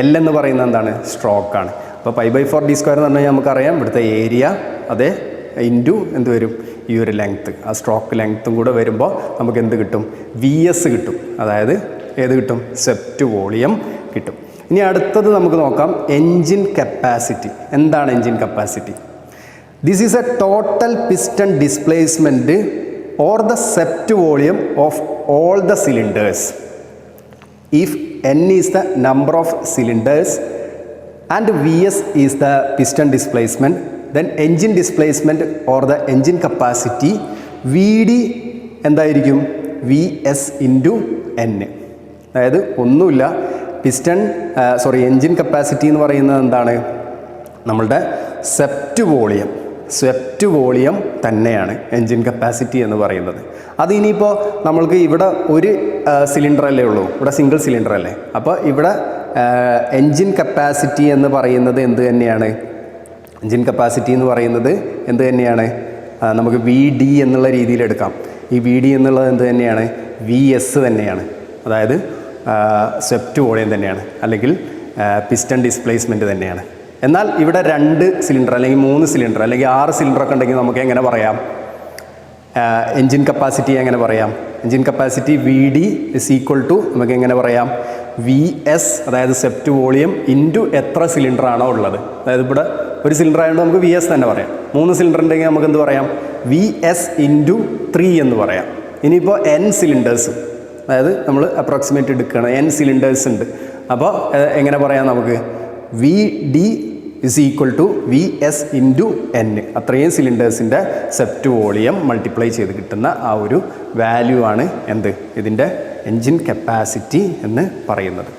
L എന്ന് പറയുന്നത് എന്താണ്? സ്ട്രോക്കാണ്. അപ്പോൾ π/4d² എന്ന് പറഞ്ഞാൽ നമുക്കറിയാം ഇവിടുത്തെ ഏരിയ, അതേ ഇൻറ്റു എന്ത് വരും? ഈ ഒരു ലെങ്ത്ത്, ആ സ്ട്രോക്ക് ലെങ്ത്തും കൂടെ വരുമ്പോൾ നമുക്ക് എന്ത് കിട്ടും? VS കിട്ടും. അതായത് ഏത് കിട്ടും? സ്വെപ്റ്റ് വോളിയം കിട്ടും. ഇനി അടുത്തത് നമുക്ക് നോക്കാം എൻജിൻ കപ്പാസിറ്റി. എന്താണ് engine capacity? This is A total piston displacement or the swept volume of all the cylinders if N is the number of cylinders and VS is the piston displacement, then engine displacement or the engine capacity VD എന്തായിരിക്കും? VS into N. അതായത് ഒന്നുമില്ല, engine capacity എന്ന് പറയുന്നത് എന്താണ്? നമ്മളുടെ swept volume swept volume തന്നെയാണ് engine capacity എന്ന് പറയുന്നത്. അത് ഇനിയിപ്പോൾ നമ്മൾക്ക് ഇവിടെ ഒരു സിലിണ്ടറല്ലേ ഉള്ളൂ, ഇവിടെ സിംഗിൾ സിലിണ്ടർ അല്ലേ. അപ്പോൾ ഇവിടെ എൻജിൻ കപ്പാസിറ്റി എന്ന് പറയുന്നത് എന്ത് തന്നെയാണ്? എൻജിൻ കപ്പാസിറ്റി എന്ന് പറയുന്നത് എന്ത് തന്നെയാണ്? നമുക്ക് വി ഡി എന്നുള്ള രീതിയിൽ എടുക്കാം. ഈ വി ഡി എന്നുള്ളത് എന്ത് തന്നെയാണ്? വി എസ് തന്നെയാണ്. അതായത് സ്വെപ്റ്റ് വോളിയം തന്നെയാണ്, അല്ലെങ്കിൽ പിസ്റ്റൺ ഡിസ്പ്ലേസ്മെൻറ്റ് തന്നെയാണ്. എന്നാൽ ഇവിടെ 2 സിലിണ്ടർ അല്ലെങ്കിൽ 3 സിലിണ്ടർ അല്ലെങ്കിൽ 6 സിലിണ്ടറൊക്കെ ഉണ്ടെങ്കിൽ നമുക്ക് എങ്ങനെ പറയാം? എൻജിൻ കപ്പാസിറ്റി എങ്ങനെ പറയാം? Engine capacity V D is equal to നമുക്ക് എങ്ങനെ പറയാം? വി എസ്, അതായത് സ്വെപ്റ്റ് വോളിയം ഇൻറ്റു എത്ര സിലിണ്ടറാണോ ഉള്ളത്. അതായത് ഇവിടെ ഒരു സിലിണ്ടർ ആയതുകൊണ്ട് നമുക്ക് വി എസ് തന്നെ പറയാം. 3 സിലിണ്ടർ ഉണ്ടെങ്കിൽ നമുക്ക് എന്ത് പറയാം? വി എസ് ഇൻറ്റു 3 എന്ന് പറയാം. ഇനിയിപ്പോൾ n സിലിണ്ടേഴ്സ്, അതായത് നമ്മൾ അപ്രോക്സിമേറ്റ് എടുക്കുകയാണ്, n സിലിണ്ടേഴ്സ് ഉണ്ട്. അപ്പോൾ എങ്ങനെ പറയാം നമുക്ക്? V D is equal to V S into N. അത്രയും സിലിണ്ടേഴ്സിൻ്റെ സ്വെപ്റ്റ് വോളിയം മൾട്ടിപ്ലൈ ചെയ്ത് കിട്ടുന്ന ആ ഒരു വാല്യൂ ആണ് എന്ത്? ഇതിൻ്റെ എൻജിൻ കപ്പാസിറ്റി എന്ന് പറയുന്നത്.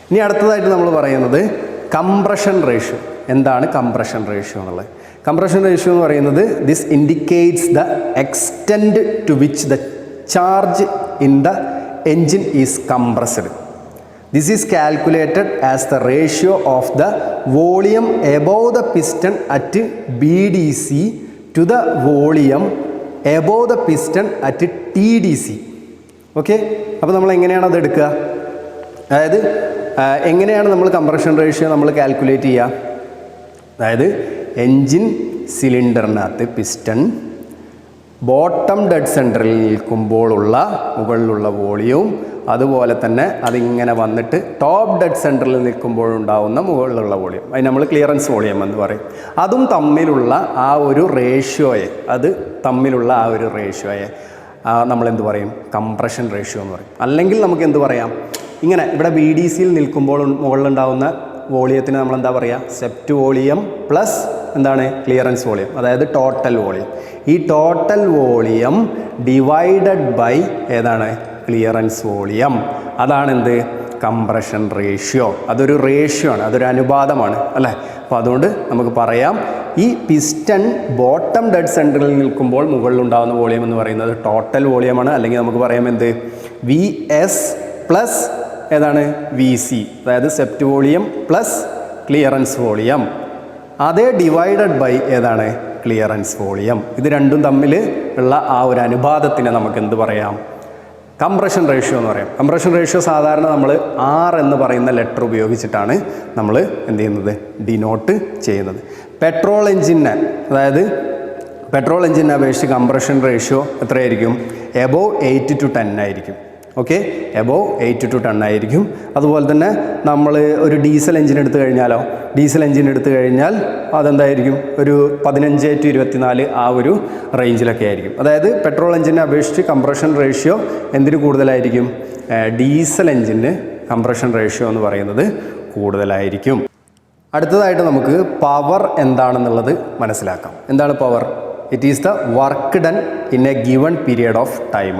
ഇനി അടുത്തതായിട്ട് നമ്മൾ പറയുന്നത് കംപ്രഷൻ റേഷ്യോ. എന്താണ് കംപ്രഷൻ റേഷ്യോ എന്നുള്ളത്? കംപ്രഷൻ റേഷ്യോ എന്ന് പറയുന്നത് this indicates the extent to which the charge in the engine is compressed. This is calculated as the ratio of the volume above the piston at BDC to the volume above the piston at TDC. Okay, അപ്പോൾ നമ്മൾ എങ്ങനെയാണ് അത് എടുക്കുക? അതായത് എങ്ങനെയാണ് നമ്മൾ compression ratio നമ്മൾ calculate ചെയ്യുക? അതായത് എൻജിൻ സിലിണ്ടറിനകത്ത് പിസ്റ്റൺ ബോട്ടം ഡെഡ് സെൻറ്ററിൽ നിൽക്കുമ്പോഴുള്ള മുകളിലുള്ള വോളിയവും അതുപോലെ തന്നെ അതിങ്ങനെ വന്നിട്ട് ടോപ്പ് ഡെഡ് സെൻറ്ററിൽ നിൽക്കുമ്പോഴുണ്ടാവുന്ന മുകളിലുള്ള വോളിയം, അത് നമ്മൾ ക്ലിയറൻസ് വോളിയം എന്ന് പറയും. അതും തമ്മിലുള്ള ആ ഒരു റേഷ്യോയെ നമ്മളെന്ത് പറയും? കംപ്രഷൻ റേഷ്യോ എന്ന് പറയും. അല്ലെങ്കിൽ നമുക്ക് എന്ത് പറയാം? ഇങ്ങനെ ഇവിടെ ബി ഡി സിയിൽ നിൽക്കുമ്പോൾ മുകളിലുണ്ടാവുന്ന വോളിയത്തിന് നമ്മൾ എന്താ പറയുക? സ്വെപ്റ്റ് വോളിയം പ്ലസ് എന്താണ്? ക്ലിയറൻസ് വോളിയം, അതായത് ടോട്ടൽ വോളിയം. ഈ ടോട്ടൽ വോളിയം ഡിവൈഡഡ് ബൈ ഏതാണ്? Clearance volume. അതാണ് എന്ത്? Compression ratio. അതൊരു റേഷ്യോ ആണ്, അതൊരു അനുപാതമാണ് അല്ലേ. അപ്പോൾ അതുകൊണ്ട് നമുക്ക് പറയാം ഈ പിസ്റ്റൺ ബോട്ടം ഡെഡ് സെൻറ്ററിൽ നിൽക്കുമ്പോൾ മുകളിലുണ്ടാകുന്ന വോളിയം എന്ന് പറയുന്നത് ടോട്ടൽ വോളിയമാണ്. അല്ലെങ്കിൽ നമുക്ക് പറയാം എന്ത്? വി എസ് പ്ലസ് ഏതാണ്? വി സി, അതായത് swept volume plus clearance volume. അതേ ഡിവൈഡഡ് ബൈ ഏതാണ്? Clearance volume. ഇത് രണ്ടും തമ്മിൽ ഉള്ള ആ ഒരു അനുപാതത്തിനെ നമുക്ക് എന്ത് പറയാം? കംപ്രഷൻ റേഷ്യോ എന്ന് പറയാം. കംപ്രഷൻ റേഷ്യോ സാധാരണ നമ്മൾ ആർ എന്ന് പറയുന്ന ലെറ്റർ ഉപയോഗിച്ചിട്ടാണ് നമ്മൾ എന്ത് ചെയ്യുന്നത്? ഡിനോട്ട് ചെയ്യുന്നത്. പെട്രോൾ എഞ്ചിനെ, അതായത് പെട്രോൾ എഞ്ചിനെ അപേക്ഷിച്ച് കംപ്രഷൻ റേഷ്യോ എത്രയായിരിക്കും? എബോവ് 8 to 10 ആയിരിക്കും. ഓക്കെ, എബോവ് 8 to 10 ആയിരിക്കും. അതുപോലെ തന്നെ നമ്മൾ ഒരു ഡീസൽ എഞ്ചിൻ എടുത്തു കഴിഞ്ഞാലോ, ഡീസൽ എഞ്ചിൻ എടുത്തു കഴിഞ്ഞാൽ അതെന്തായിരിക്കും? ഒരു 15 to 24 ആ ഒരു റേഞ്ചിലൊക്കെ ആയിരിക്കും. അതായത് പെട്രോൾ എഞ്ചിനെ അപേക്ഷിച്ച് കംപ്രഷൻ റേഷ്യോ എന്തിന് കൂടുതലായിരിക്കും? ഡീസൽ എഞ്ചിന് കംപ്രഷൻ റേഷ്യോ എന്ന് പറയുന്നത് കൂടുതലായിരിക്കും. അടുത്തതായിട്ട് നമുക്ക് പവർ എന്താണെന്നുള്ളത് മനസ്സിലാക്കാം. എന്താണ് power? It is the work done in A given period of time.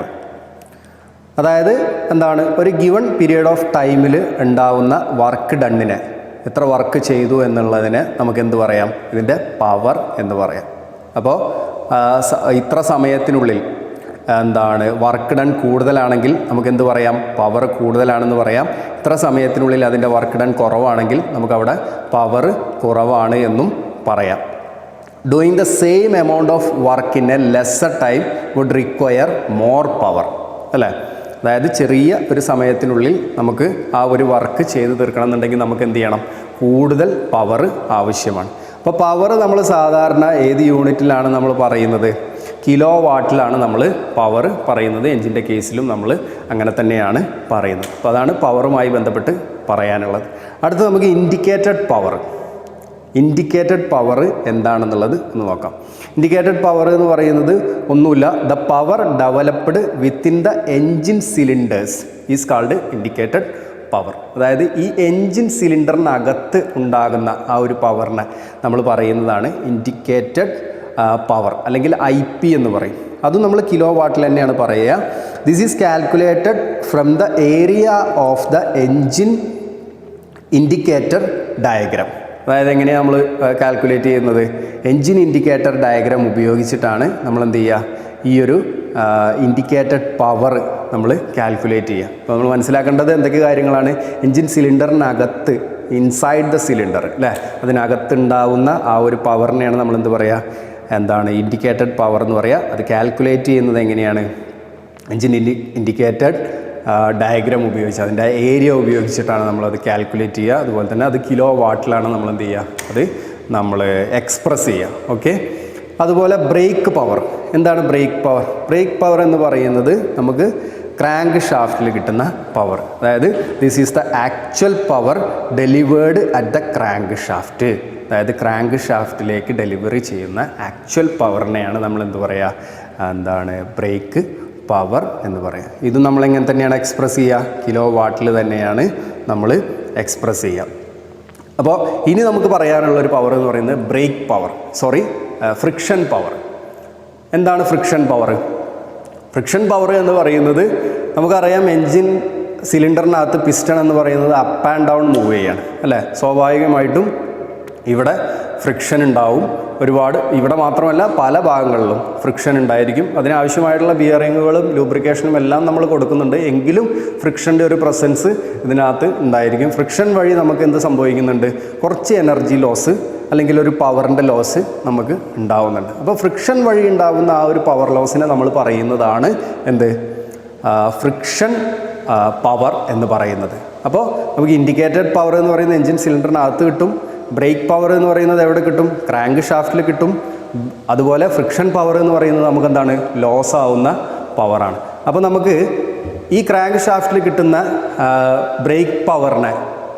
അതായത് എന്താണ്? ഒരു ഗിവൺ പീരിയഡ് ഓഫ് ടൈമിൽ ഉണ്ടാവുന്ന വർക്ക് ഡണ്ണിനെ, എത്ര വർക്ക് ചെയ്തു എന്നുള്ളതിനെ നമുക്ക് എന്ത് പറയാം? ഇതിൻ്റെ പവർ എന്ന് പറയാം. അപ്പോൾ ഇത്ര സമയത്തിനുള്ളിൽ എന്താണ് വർക്ക് ഡൺ കൂടുതലാണെങ്കിൽ നമുക്ക് എന്ത് പറയാം? പവർ കൂടുതലാണെന്ന് പറയാം. ഇത്ര സമയത്തിനുള്ളിൽ അതിൻ്റെ വർക്ക് ഡൺ കുറവാണെങ്കിൽ നമുക്കവിടെ പവർ കുറവാണ് എന്നും പറയാം. Doing the same amount of work in a lesser time would require more power അല്ലേ. അതായത് ചെറിയ ഒരു സമയത്തിനുള്ളിൽ നമുക്ക് ആ ഒരു വർക്ക് ചെയ്ത് തീർക്കണം എന്നുണ്ടെങ്കിൽ നമുക്ക് എന്ത് ചെയ്യണം? കൂടുതൽ പവർ ആവശ്യമാണ്. അപ്പോൾ പവർ നമ്മൾ സാധാരണ ഏത് യൂണിറ്റിലാണ് നമ്മൾ പറയുന്നത്? കിലോ വാട്ടിലാണ് നമ്മൾ പവർ പറയുന്നത്. എഞ്ചിൻ്റെ കേസിലും നമ്മൾ അങ്ങനെ തന്നെയാണ് പറയുന്നത്. അപ്പോൾ അതാണ് പവറുമായി ബന്ധപ്പെട്ട് പറയാനുള്ളത്. അടുത്ത് നമുക്ക് ഇൻഡിക്കേറ്റഡ് പവർ. ഇൻഡിക്കേറ്റഡ് പവർ എന്താണെന്നുള്ളത് ഒന്ന് നോക്കാം. ഇൻഡിക്കേറ്റഡ് പവർ എന്ന് പറയുന്നത് ഒന്നുമില്ല, the power developed within the engine cylinders is called indicated power. അതായത് ഈ എൻജിൻ സിലിണ്ടറിനകത്ത് ഉണ്ടാകുന്ന ആ ഒരു പവറിനെ നമ്മൾ പറയുന്നതാണ് ഇൻഡിക്കേറ്റഡ് പവർ, അല്ലെങ്കിൽ IP എന്ന് പറയും. അതും നമ്മൾ കിലോ വാട്ടിൽ തന്നെയാണ് പറയുക. This is calculated from the area of the engine indicator diagram. അതായത് എങ്ങനെയാണ് നമ്മൾ കാൽക്കുലേറ്റ് ചെയ്യുന്നത്? എൻജിൻ ഇൻഡിക്കേറ്റർ ഡയഗ്രാം ഉപയോഗിച്ചിട്ടാണ് നമ്മൾ എന്ത് ചെയ്യുക, ഈ ഒരു ഇൻഡിക്കേറ്റഡ് പവർ നമ്മൾ കാൽക്കുലേറ്റ് ചെയ്യുക. അപ്പോൾ നമ്മൾ മനസ്സിലാക്കേണ്ടത് എന്തൊക്കെ കാര്യങ്ങളാണ്? എൻജിൻ സിലിണ്ടറിനകത്ത്, ഇൻസൈഡ് ദ സിലിണ്ടർ അല്ലേ, അതിനകത്തുണ്ടാവുന്ന ആ ഒരു പവറിനെയാണ് നമ്മൾ എന്ത് പറയുക, എന്താണ് ഇൻഡിക്കേറ്റഡ് പവർ എന്ന് പറയുക. അത് കാൽക്കുലേറ്റ് ചെയ്യുന്നത് എങ്ങനെയാണ്? എൻജിൻ ഇൻഡിക്കേറ്റഡ് ഡയഗ്രാം ഉപയോഗിച്ച്, അതിൻ്റെ ഏരിയ ഉപയോഗിച്ചിട്ടാണ് നമ്മളത് കാൽക്കുലേറ്റ് ചെയ്യുക. അതുപോലെ തന്നെ അത് കിലോ വാട്ടിലാണ് നമ്മൾ എന്ത് ചെയ്യുക, അത് നമ്മൾ എക്സ്പ്രസ് ചെയ്യുക. ഓക്കെ. അതുപോലെ ബ്രേക്ക് പവർ. എന്താണ് ബ്രേക്ക് പവർ? ബ്രേക്ക് പവർ എന്ന് പറയുന്നത് നമുക്ക് ക്രാങ്ക് ഷാഫ്റ്റിൽ കിട്ടുന്ന പവർ. അതായത് this is the actual power delivered at the crank shaft. അതായത് ക്രാങ്ക് ഷാഫ്റ്റിലേക്ക് ഡെലിവറി ചെയ്യുന്ന ആക്ച്വൽ പവറിനെയാണ് നമ്മൾ എന്ത് പറയുക, എന്താണ് ബ്രേക്ക് പവർ എന്ന് പറയുക. ഇത് നമ്മളെങ്ങനെ തന്നെയാണ് എക്സ്പ്രസ് ചെയ്യുക, കിലോ വാട്ടിൽ തന്നെയാണ് നമ്മൾ എക്സ്പ്രസ് ചെയ്യുക. അപ്പോൾ ഇനി നമുക്ക് പറയാനുള്ളൊരു പവർ എന്ന് പറയുന്നത് ബ്രേക്ക് പവർ, ഫ്രിക്ഷൻ പവർ. എന്താണ് ഫ്രിക്ഷൻ പവർ? ഫ്രിക്ഷൻ പവർ എന്ന് പറയുന്നത് നമുക്കറിയാം, എൻജിൻ സിലിണ്ടറിനകത്ത് പിസ്റ്റൺ എന്ന് പറയുന്നത് അപ്പ് ആൻഡ് ഡൗൺ മൂവ് ചെയ്യാണ് അല്ലേ. സ്വാഭാവികമായിട്ടും ഇവിടെ ഫ്രിക്ഷൻ ഉണ്ടാവും ഒരുപാട്. ഇവിടെ മാത്രമല്ല, പല ഭാഗങ്ങളിലും ഫ്രിക്ഷൻ ഉണ്ടായിരിക്കും. അതിനാവശ്യമായിട്ടുള്ള ബിയറിങ്ങുകളും ലൂബ്രിക്കേഷനും എല്ലാം നമ്മൾ കൊടുക്കുന്നുണ്ട്. എങ്കിലും ഫ്രിക്ഷൻ്റെ ഒരു പ്രസൻസ് ഇതിനകത്ത് ഉണ്ടായിരിക്കും. ഫ്രിക്ഷൻ വഴി നമുക്ക് എന്ത് സംഭവിക്കുന്നുണ്ട്? കുറച്ച് എനർജി ലോസ് അല്ലെങ്കിൽ ഒരു പവറിൻ്റെ ലോസ് നമുക്ക് ഉണ്ടാവുന്നുണ്ട്. അപ്പോൾ ഫ്രിക്ഷൻ വഴി ഉണ്ടാകുന്ന ആ ഒരു പവർ ലോസിനെ നമ്മൾ പറയുന്നതാണ് എന്ത്, ഫ്രിക്ഷൻ പവർ എന്ന് പറയുന്നത്. അപ്പോൾ നമുക്ക് ഇൻഡിക്കേറ്റഡ് പവർ എന്ന് പറയുന്നത് എൻജിൻ സിലിണ്ടറിനകത്ത് കിട്ടും. ബ്രേക്ക് പവർ എന്ന് പറയുന്നത് എവിടെ കിട്ടും? ക്രാങ്ക് ഷാഫ്റ്റിൽ കിട്ടും. അതുപോലെ ഫ്രിക്ഷൻ പവർ എന്ന് പറയുന്നത് നമുക്ക് എന്താണ്, ലോസ് ആവുന്ന പവറാണ്. അപ്പോൾ നമുക്ക് ഈ ക്രാങ്ക് ഷാഫ്റ്റിൽ കിട്ടുന്ന ബ്രേക്ക് പവറിനെ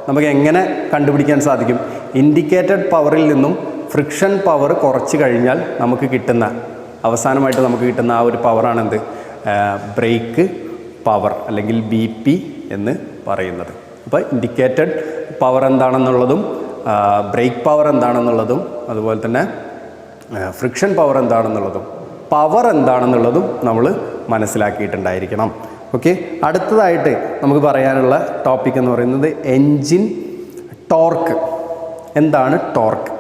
നമുക്ക് എങ്ങനെ കണ്ടുപിടിക്കാൻ സാധിക്കും? ഇൻഡിക്കേറ്റഡ് പവറിൽ നിന്നും ഫ്രിക്ഷൻ പവർ കുറച്ച് കഴിഞ്ഞാൽ നമുക്ക് കിട്ടുന്ന, അവസാനമായിട്ട് നമുക്ക് കിട്ടുന്ന ആ ഒരു പവറാണ് എന്ത്, ബ്രേക്ക് പവർ അല്ലെങ്കിൽ BP എന്ന് പറയുന്നത്. അപ്പോൾ ഇൻഡിക്കേറ്റഡ് പവർ എന്താണെന്നുള്ളതും ബ്രേക്ക് പവർ എന്താണെന്നുള്ളതും അതുപോലെ തന്നെ ഫ്രിക്ഷൻ പവർ എന്താണെന്നുള്ളതും പവർ എന്താണെന്നുള്ളതും നമ്മൾ മനസ്സിലാക്കിയിട്ടുണ്ടായിരിക്കണം. ഓക്കെ. അടുത്തതായിട്ട് നമുക്ക് പറയാനുള്ള ടോപ്പിക് എന്ന് പറയുന്നത് എൻജിൻ ടോർക്ക്. എന്താണ് ടോർക്ക്?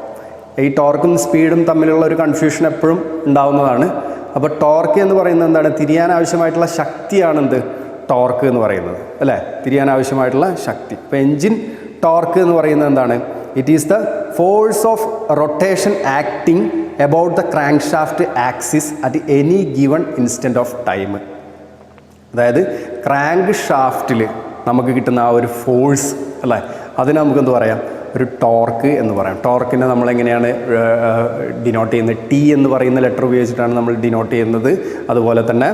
ഈ ടോർക്കും സ്പീഡും തമ്മിലുള്ള ഒരു കൺഫ്യൂഷൻ എപ്പോഴും ഉണ്ടാവുന്നതാണ്. അപ്പോൾ ടോർക്ക് എന്ന് പറയുന്നത് എന്താണ്? തിരിയാൻ ആവശ്യമായിട്ടുള്ള ശക്തിയാണെന്ത്, ടോർക്ക് എന്ന് പറയുന്നത് അല്ലേ, തിരിയാൻ ആവശ്യമായിട്ടുള്ള ശക്തി. അപ്പോൾ എൻജിൻ ടോർക്ക് എന്ന് പറയുന്നത് എന്താണ്? It is the force of rotation acting about the crank shaft axis at any given instant of time. അതായത് ക്രാങ്ക് ഷാഫ്റ്റിൽ നമുക്ക് കിട്ടുന്ന ആ ഒരു ഫോഴ്സ് അല്ലേ, അതിന് നമുക്കെന്ത് പറയാം, ഒരു ടോർക്ക് എന്ന് പറയാം. ടോർക്കിനെ നമ്മളെങ്ങനെയാണ് ഡിനോട്ട് ചെയ്യുന്നത്? T എന്ന് പറയുന്ന ലെറ്റർ ഉപയോഗിച്ചിട്ടാണ് നമ്മൾ ഡിനോട്ട് ചെയ്യുന്നത്. അതുപോലെ തന്നെ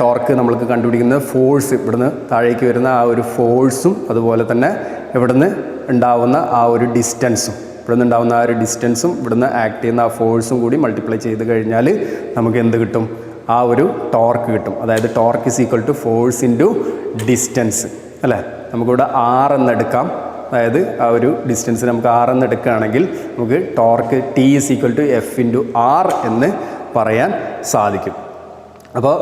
ടോർക്ക് നമ്മൾക്ക് കണ്ടുപിടിക്കുന്നത് ഫോഴ്സ്, ഇവിടുന്ന് താഴേക്ക് വരുന്ന ആ ഒരു ഫോഴ്സും അതുപോലെ തന്നെ ഇവിടുന്ന് ഉണ്ടാവുന്ന ആ ഒരു ഡിസ്റ്റൻസും, ഇവിടുന്ന് ഉണ്ടാവുന്ന ആ ഒരു ഡിസ്റ്റൻസും ഇവിടുന്ന് ആക്ട് ചെയ്യുന്ന ആ ഫോഴ്സും കൂടി മൾട്ടിപ്ലൈ ചെയ്ത് കഴിഞ്ഞാൽ നമുക്ക് എന്ത് കിട്ടും? ആ ഒരു ടോർക്ക് കിട്ടും. അതായത് torque is equal to force into distance അല്ലേ. നമുക്കിവിടെ R എന്നെടുക്കാം. അതായത് ആ ഒരു ഡിസ്റ്റൻസ് നമുക്ക് R എന്ന് എടുക്കുകയാണെങ്കിൽ നമുക്ക് torque T is equal to F into R എന്ന് പറയാൻ സാധിക്കും. അപ്പോൾ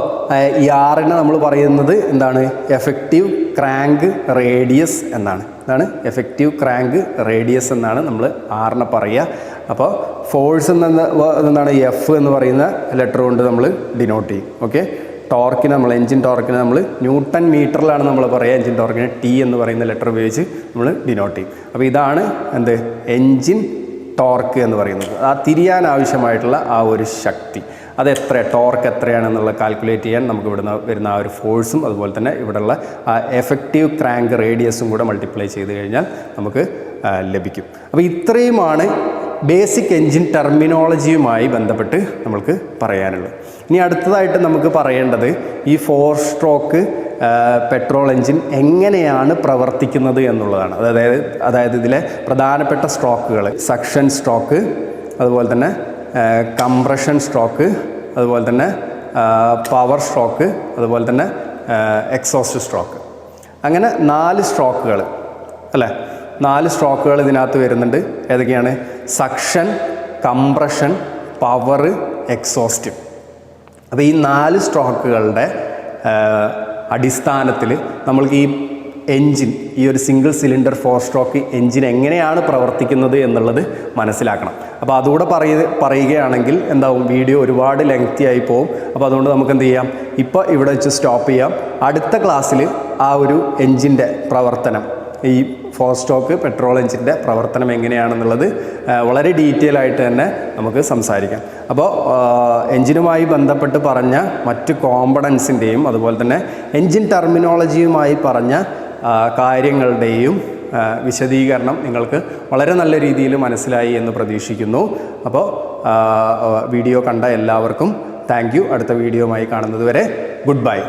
ഈ ആറിനെ നമ്മൾ പറയുന്നത് എന്താണ്? എഫക്റ്റീവ് ക്രാങ്ക് റേഡിയസ് എന്നാണ്. ഇതാണ് എഫക്റ്റീവ് ക്രാങ്ക് റേഡിയസ് എന്നാണ് നമ്മൾ ആറിനെ പറയുക. അപ്പോൾ ഫോഴ്സ് എന്താണ്? എഫ് എന്ന് പറയുന്ന ലെറ്റർ കൊണ്ട് നമ്മൾ ഡിനോട്ട് ചെയ്യും. ഓക്കെ. ടോർക്കിന് നമ്മൾ എൻജിൻ ടോർക്കിന് നമ്മൾ ന്യൂട്ടൺ മീറ്ററിലാണ് നമ്മൾ പറയുക. എൻജിൻ ടോർക്കിന് T എന്ന് പറയുന്ന ലെറ്റർ ഉപയോഗിച്ച് നമ്മൾ ഡിനോട്ട് ചെയ്യും. അപ്പോൾ ഇതാണ് എന്ത്, എൻജിൻ ടോർക്ക് എന്ന് പറയുന്നത്. ആ തിരിയാൻ ആവശ്യമായിട്ടുള്ള ആ ഒരു ശക്തി, അത് എത്ര, ടോർക്ക് എത്രയാണെന്നുള്ള കാൽക്കുലേറ്റ് ചെയ്യാൻ നമുക്ക് ഇവിടുന്ന് വരുന്ന ആ ഒരു ഫോഴ്സും അതുപോലെ തന്നെ ഇവിടെയുള്ള ആ എഫക്റ്റീവ് ക്രാങ്ക് റേഡിയസും കൂടെ മൾട്ടിപ്ലൈ ചെയ്ത് കഴിഞ്ഞാൽ നമുക്ക് ലഭിക്കും. അപ്പോൾ ഇത്രയുമാണ് ബേസിക് എൻജിൻ ടെർമിനോളജിയുമായി ബന്ധപ്പെട്ട് നമ്മൾക്ക് പറയാനുള്ളത്. ഇനി അടുത്തതായിട്ട് നമുക്ക് പറയേണ്ടത് ഈ 4 സ്ട്രോക്ക് പെട്രോൾ എൻജിൻ എങ്ങനെയാണ് പ്രവർത്തിക്കുന്നത് എന്നുള്ളതാണ്. അതായത് ഇതിലെ പ്രധാനപ്പെട്ട സ്ട്രോക്കുകൾ സക്ഷൻ സ്ട്രോക്ക്, അതുപോലെ തന്നെ കംപ്രഷൻ സ്ട്രോക്ക്, അതുപോലെ തന്നെ പവർ സ്ട്രോക്ക്, അതുപോലെ തന്നെ എക്സോസ്റ്റ് സ്ട്രോക്ക്. അങ്ങനെ 4 സ്ട്രോക്കുകൾ അല്ലേ, 4 സ്ട്രോക്കുകൾ ഇതിനകത്ത് വരുന്നുണ്ട്. ഏതൊക്കെയാണ്? Suction, compression, power, exhaust. അപ്പോൾ ഈ 4 സ്ട്രോക്കുകളുടെ അടിസ്ഥാനത്തിൽ നമ്മൾക്ക് ഈ എൻജിൻ, ഈ ഒരു സിംഗിൾ സിലിണ്ടർ 4 സ്ട്രോക്ക് എൻജിൻ എങ്ങനെയാണ് പ്രവർത്തിക്കുന്നത് എന്നുള്ളത് മനസ്സിലാക്കണം. അപ്പോൾ അതുകൂടെ പറയുകയാണെങ്കിൽ എന്താവും, വീഡിയോ ഒരുപാട് ലെങ്തി ആയി പോകും. അപ്പോൾ അതുകൊണ്ട് നമുക്ക് എന്ത് ചെയ്യാം, ഇപ്പോൾ ഇവിടെ വെച്ച് സ്റ്റോപ്പ് ചെയ്യാം. അടുത്ത ക്ലാസ്സിൽ ആ ഒരു എൻജിൻ്റെ പ്രവർത്തനം, ഈ 4 സ്ട്രോക്ക് പെട്രോൾ എൻജിൻ്റെ പ്രവർത്തനം എങ്ങനെയാണെന്നുള്ളത് വളരെ ഡീറ്റെയിൽ ആയിട്ട് തന്നെ നമുക്ക് സംസാരിക്കാം. അപ്പോൾ എൻജിനുമായി ബന്ധപ്പെട്ട് പറഞ്ഞ മറ്റ് കോമ്പണൻസിൻ്റെയും അതുപോലെ തന്നെ എൻജിൻ ടെർമിനോളജിയുമായി പറഞ്ഞ കാര്യങ്ങളുടെയും വിശദീകരണം നിങ്ങൾക്ക് വളരെ നല്ല രീതിയിൽ മനസ്സിലായി എന്ന് പ്രതീക്ഷിക്കുന്നു. അപ്പോൾ വീഡിയോ കണ്ട എല്ലാവർക്കും താങ്ക് യു. അടുത്ത വീഡിയോയുമായി കാണുന്നത് വരെ ഗുഡ് ബൈ.